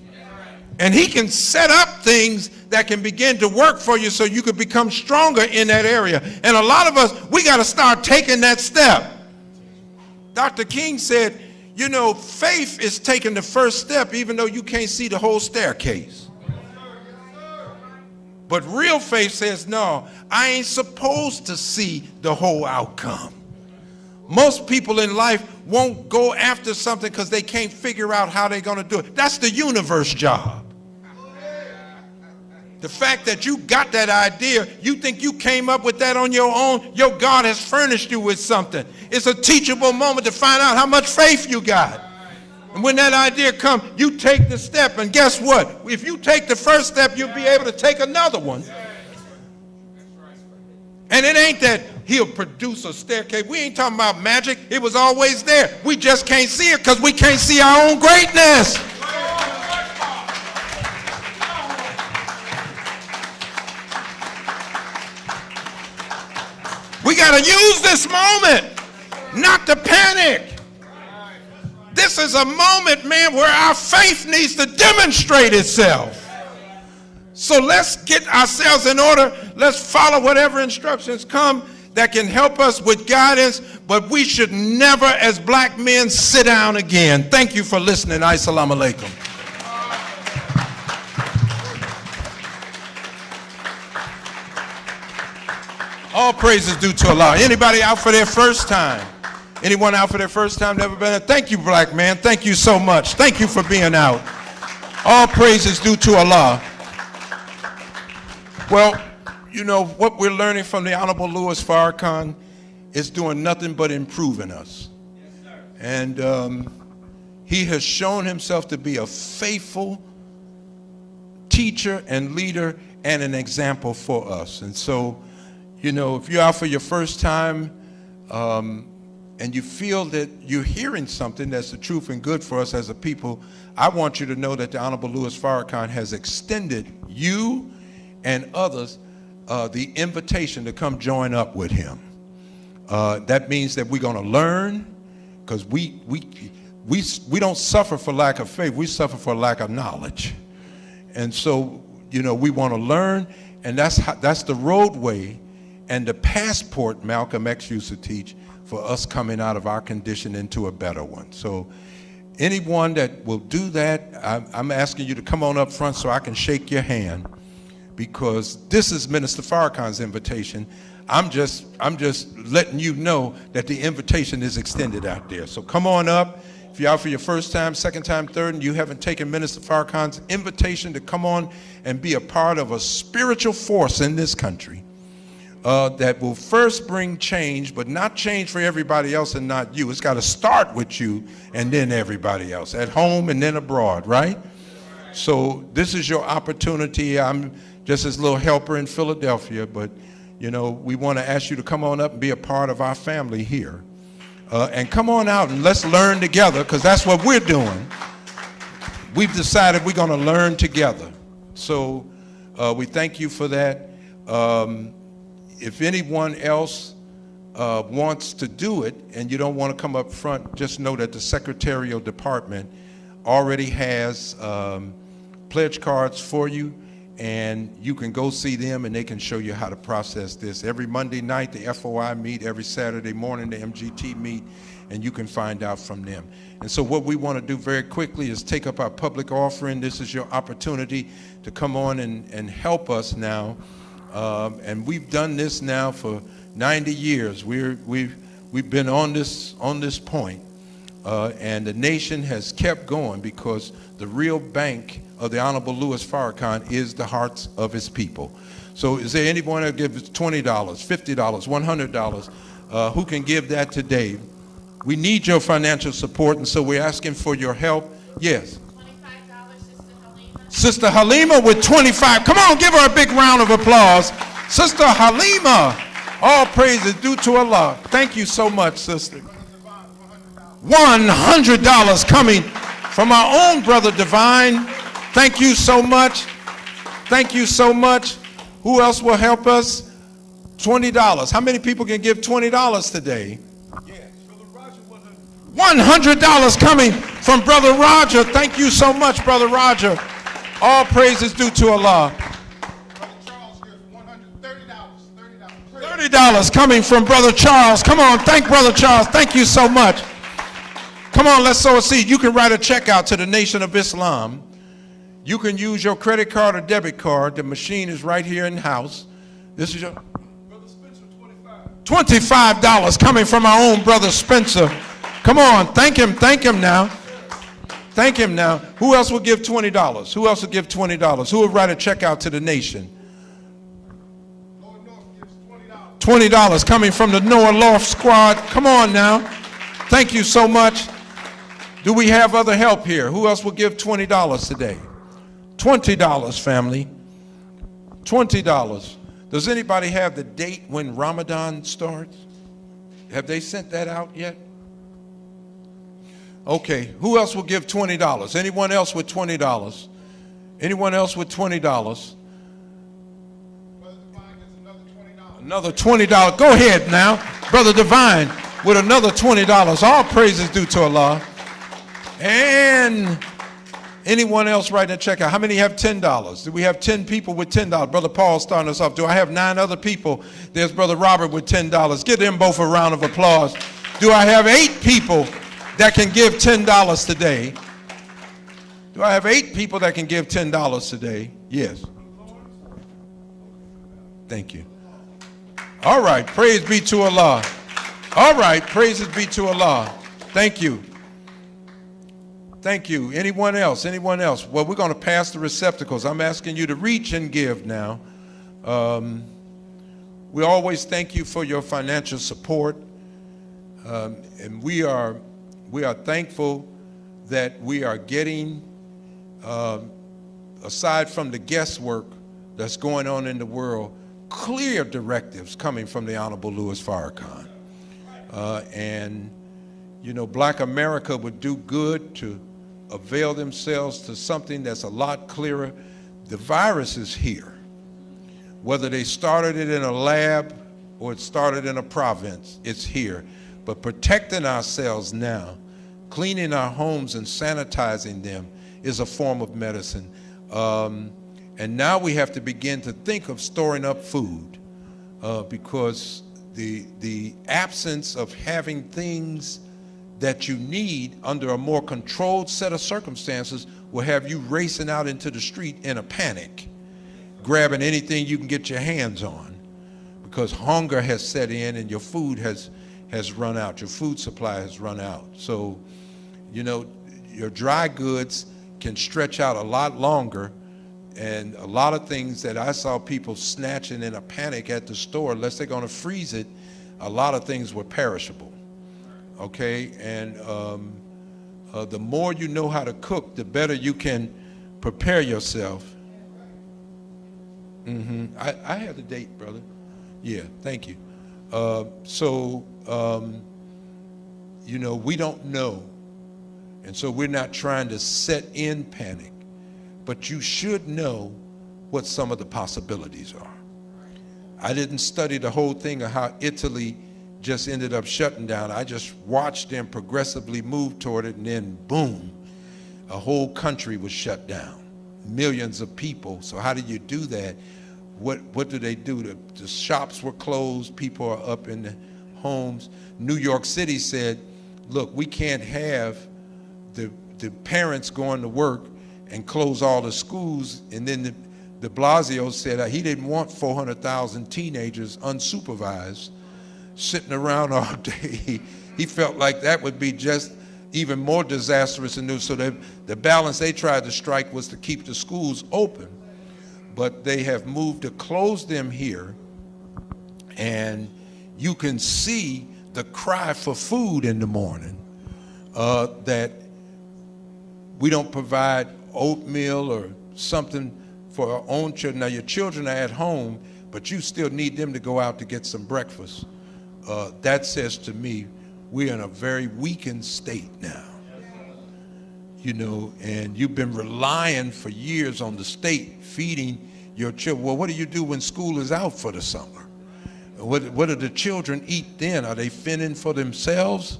And he can set up things that can begin to work for you so you could become stronger in that area. And a lot of us, we got to start taking that step. Dr. King said, faith is taking the first step even though you can't see the whole staircase. But real faith says, no, I ain't supposed to see the whole outcome. Most people in life won't go after something because they can't figure out how they're going to do it. That's the universe job. The fact that you got that idea, you think you came up with that on your own, your God has furnished you with something. It's a teachable moment to find out how much faith you got. And when that idea comes, you take the step, and guess what? If you take the first step, you'll be able to take another one. And it ain't that he'll produce a staircase. We ain't talking about magic. It was always there. We just can't see it because we can't see our own greatness. We got to use this moment, not to panic. This is a moment, man, where our faith needs to demonstrate itself. So let's get ourselves in order. Let's follow whatever instructions come that can help us with guidance, but we should never, as black men, sit down again. Thank you for listening. Assalamu alaikum. All praise is due to Allah. Anybody out for their first time? Anyone out for their first time, never been out? Thank you, black man. Thank you so much. Thank you for being out. All praise is due to Allah. Well, what we're learning from the Honorable Louis Farrakhan is doing nothing but improving us. Yes, and he has shown himself to be a faithful teacher and leader and an example for us. And so, if you're out for your first time, and you feel that you're hearing something that's the truth and good for us as a people, I want you to know that the Honorable Louis Farrakhan has extended you and others the invitation to come join up with him. That means that we're going to learn, because we don't suffer for lack of faith, we suffer for lack of knowledge. And so, we want to learn, and that's the roadway and the passport Malcolm X used to teach for us coming out of our condition into a better one. So anyone that will do that, I'm asking you to come on up front so I can shake your hand, because this is Minister Farrakhan's invitation. I'm just letting you know that the invitation is extended out there. So come on up. If you're out for your first time, second time, third, and you haven't taken Minister Farrakhan's invitation to come on and be a part of a spiritual force in this country that will first bring change, but not change for everybody else and not you. It's got to start with you and then everybody else, at home and then abroad, right? So this is your opportunity. I'm just this little helper in Philadelphia, but you know, we want to ask you to come on up and be a part of our family here. And come on out and let's learn together, because that's what we're doing. We've decided we're going to learn together. So we thank you for that. If anyone else wants to do it and you don't want to come up front, just know that the Secretarial Department already has pledge cards for you, and you can go see them and they can show you how to process this. Every Monday night the FOI meet, every Saturday morning the MGT meet, and you can find out from them. And so what we want to do very quickly is take up our public offering. This is your opportunity to come on and help us now. And we've done this now for 90 years. We've been on this point, and the nation has kept going because the real bank of the Honorable Louis Farrakhan is the hearts of his people. So is there anyone that gives $20, $50, $100? Who can give that today? We need your financial support, and so we're asking for your help. Yes. $25, Sister Halima. Sister Halima with 25. Come on, give her a big round of applause. Sister Halima, all praise is due to Allah. Thank you so much, sister. $100 coming from our own brother Divine. Thank you so much. Thank you so much. Who else will help us? $20. How many people can give $20 today? $100 coming from Brother Roger. Thank you so much, Brother Roger. All praise is due to Allah. Brother Charles gives $30 coming from Brother Charles. Come on, thank Brother Charles. Thank you so much. Come on, let's sow a seed. You can write a check out to the Nation of Islam. You can use your credit card or debit card. The machine is right here in the house. This is your Brother Spencer, $25. $25 coming from our own Brother Spencer. Come on, thank him now. Thank him now. Who else will give $20? Who else will give $20? Who will write a check out to the nation? Noah North gives $20. $20 coming from the Noah Loft Squad. Come on now. Thank you so much. Do we have other help here? Who else will give $20 today? $20, family. $20. Does anybody have the date when Ramadan starts? Have they sent that out yet? Okay, who else will give $20? Anyone else with $20? Anyone else with $20? Brother Divine gets another $20. Another $20. Go ahead now. Brother Divine with another $20. All praises due to Allah. And anyone else writing a check out? How many have $10? Do we have 10 people with $10? Brother Paul starting us off. Do I have 9 other people? There's Brother Robert with $10. Give them both a round of applause. Do I have 8 people that can give $10 today? Do I have 8 people that can give $10 today? Yes. Thank you. All right, praise be to Allah. All right, praises be to Allah. Thank you. Thank you. Anyone else? Anyone else? Well, we're going to pass the receptacles. I'm asking you to reach and give now. We always thank you for your financial support. And we are thankful that we are getting, aside from the guesswork that's going on in the world, clear directives coming from the Honorable Louis Farrakhan. And, you know, Black America would do good to avail themselves to something that's a lot clearer. The virus is here. Whether they started it in a lab or it started in a province, it's here. But protecting ourselves now, cleaning our homes and sanitizing them is a form of medicine. And now we have to begin to think of storing up food because the absence of having things that you need under a more controlled set of circumstances will have you racing out into the street in a panic, grabbing anything you can get your hands on. because hunger has set in and your food has run out. Your food supply has run out. So, you know, your dry goods can stretch out a lot longer, and a lot of things that I saw people snatching in a panic at the store, unless they're going to freeze it, a lot of things were perishable. Okay, and the more you know how to cook, the better you can prepare yourself. I have the date, brother. Yeah, thank you. You know, we don't know, and so we're not trying to set in panic, but you should know what some of the possibilities are. I didn't study the whole thing of how Italy just ended up shutting down. I just watched them progressively move toward it, and then boom, a whole country was shut down. Millions of people. So how do you do that? What do they do? The shops were closed. People are up in the homes. New York City said, look, we can't have the parents going to work and close all the schools. And then de Blasio said he didn't want 400,000 teenagers unsupervised sitting around all day. He felt like that would be just even more disastrous than news. So the balance they tried to strike was to keep the schools open, but they have moved to close them here, and you can see the cry for food in the morning, that we don't provide oatmeal or something for our own children. Now your children are at home, but you still need them to go out to get some breakfast. That says to me, we're in a very weakened state now. You know, and you've been relying for years on the state feeding your children. Well, what do you do when school is out for the summer? What do the children eat then? Are they fending for themselves?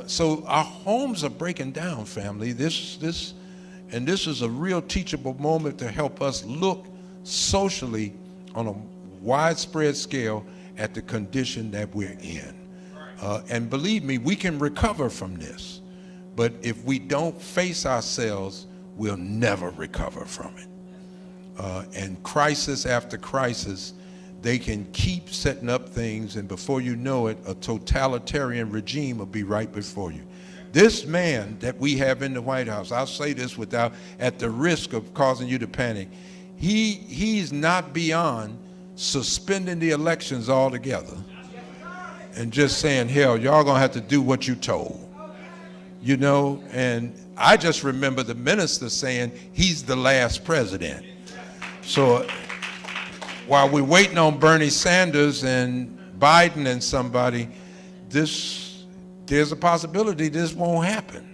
So our homes are breaking down, family. This is a real teachable moment to help us look socially on a widespread scale at the condition that we're in. And believe me, we can recover from this. But if we don't face ourselves, we'll never recover from it. And crisis after crisis, they can keep setting up things, and before you know it, a totalitarian regime will be right before you. This man that we have in the White House, I'll say this without, at the risk of causing you to panic, he's not beyond suspending the elections altogether and just saying, hell, y'all gonna have to do what you told. You know, and I just remember the minister saying he's the last president. So while we're waiting on Bernie Sanders and Biden and somebody, there's a possibility this won't happen.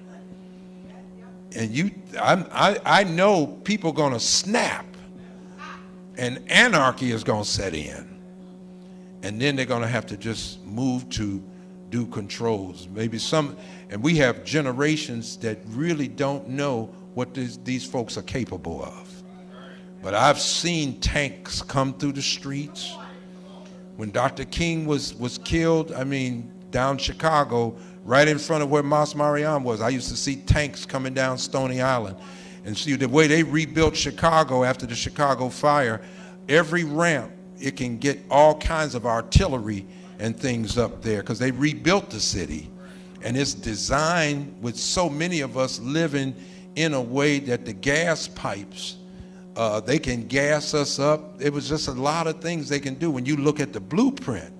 And I know people gonna snap and anarchy is gonna set in. And then they're gonna have to just move to do controls. Maybe and we have generations that really don't know what these folks are capable of. But I've seen tanks come through the streets. When Dr. King was killed, I mean, down Chicago, right in front of where Mas Mariam was, I used to see tanks coming down Stony Island. And see the way they rebuilt Chicago after the Chicago fire, every ramp, it can get all kinds of artillery and things up there because they rebuilt the city. And it's designed with so many of us living in a way that the gas pipes, they can gas us up. It was just a lot of things they can do when you look at the blueprint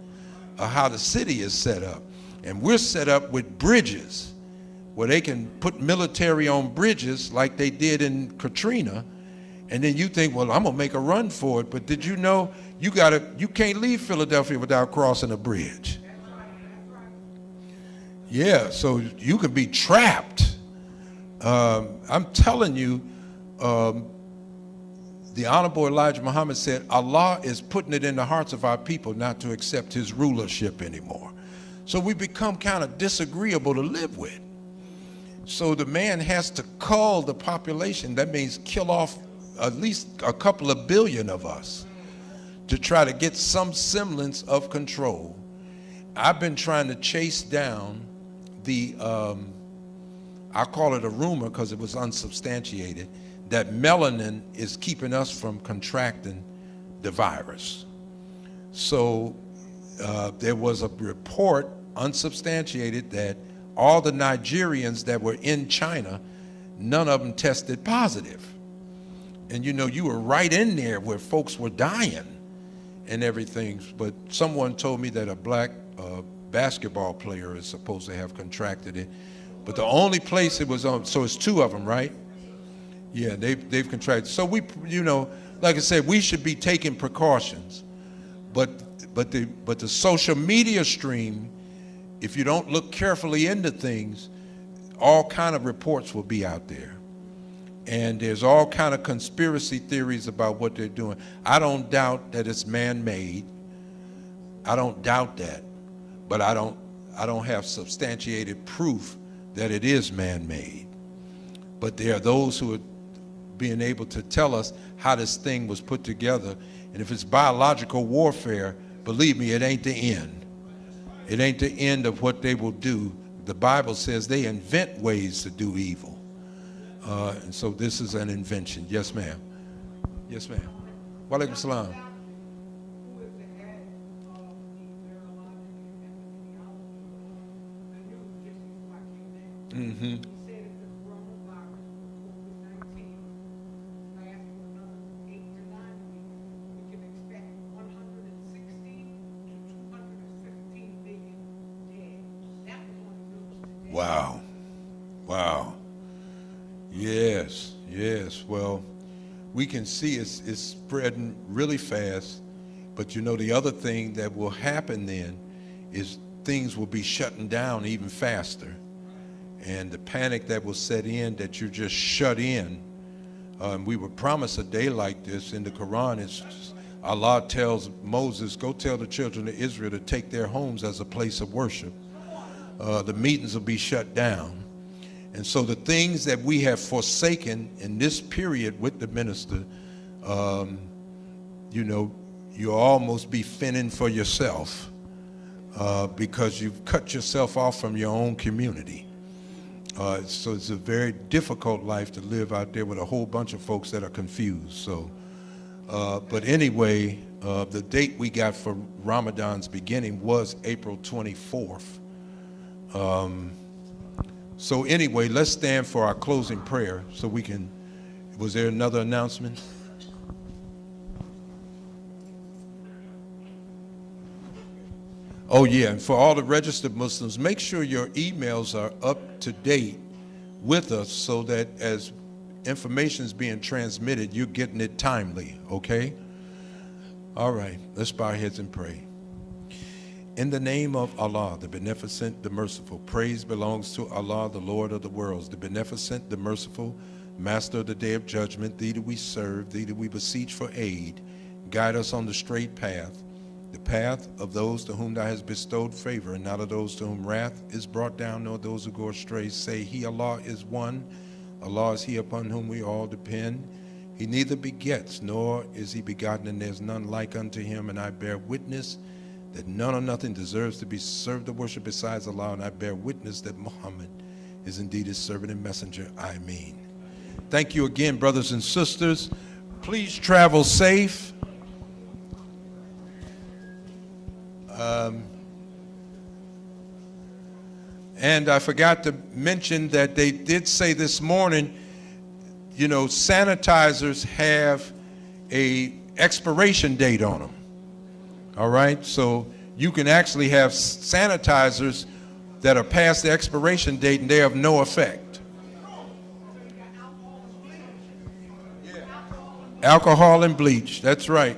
of how the city is set up. And we're set up with bridges where they can put military on bridges like they did in Katrina. And then you think, well, I'm gonna make a run for it. But did you know you can't leave Philadelphia without crossing a bridge? Yeah, so you could be trapped. I'm telling you, the Honorable Elijah Muhammad said, Allah is putting it in the hearts of our people not to accept his rulership anymore. So we become kind of disagreeable to live with. So the man has to cull the population. That means kill off at least a couple of billion of us to try to get some semblance of control. I've been trying to chase down I call it a rumor because it was unsubstantiated, that melanin is keeping us from contracting the virus. So there was a report, unsubstantiated, that all the Nigerians that were in China, none of them tested positive. And you know, you were right in there where folks were dying and everything. But someone told me that a black basketball player is supposed to have contracted it. But the only place it was on, so it's two of them, right? Yeah, they've contracted. So we, you know, like I said, we should be taking precautions. But the social media stream, if you don't look carefully into things, all kind of reports will be out there. And there's all kind of conspiracy theories about what they're doing. I don't doubt that it's man-made. I don't doubt that. But I don't have substantiated proof that it is man-made. But there are those who are being able to tell us how this thing was put together. And if it's biological warfare, believe me, it ain't the end. It ain't the end of what they will do. The Bible says they invent ways to do evil. And so this is an invention. Yes, ma'am. Yes, ma'am. Wa alaikum salam. Mm-hmm. Wow. Wow. Yes, yes. Well, we can see it's spreading really fast, but you know, the other thing that will happen then is things will be shutting down even faster. And the panic that will set in, that you're just shut in. We were promised a day like this in the Quran. Allah tells Moses, go tell the children of Israel to take their homes as a place of worship. The meetings will be shut down. And so the things that we have forsaken in this period with the minister, you know, you'll almost be fending for yourself because you've cut yourself off from your own community. So it's a very difficult life to live out there with a whole bunch of folks that are confused. So, but anyway, the date we got for Ramadan's beginning was April 24th. So anyway, let's stand for our closing prayer so we can, was there another announcement? Oh yeah, and for all the registered Muslims, make sure your emails are up to date with us so that as information is being transmitted, you're getting it timely, okay? All right, let's bow our heads and pray. In the name of Allah, the beneficent, the merciful, praise belongs to Allah, the Lord of the worlds, the beneficent, the merciful, master of the day of judgment. Thee do we serve, thee do we beseech for aid. Guide us on the straight path, the path of those to whom thou hast bestowed favor, and not of those to whom wrath is brought down, nor those who go astray. Say, He, Allah, is one. Allah is He upon whom we all depend. He neither begets, nor is He begotten, and there's none like unto Him. And I bear witness that none or nothing deserves to be served or worshiped besides Allah, and I bear witness that Muhammad is indeed His servant and messenger. Ameen. Thank you again, brothers and sisters. Please travel safe. And I forgot to mention that they did say this morning, you know, sanitizers have a expiration date on them. All right, so you can actually have sanitizers that are past the expiration date and they have no effect. Yeah. Alcohol and bleach, that's right.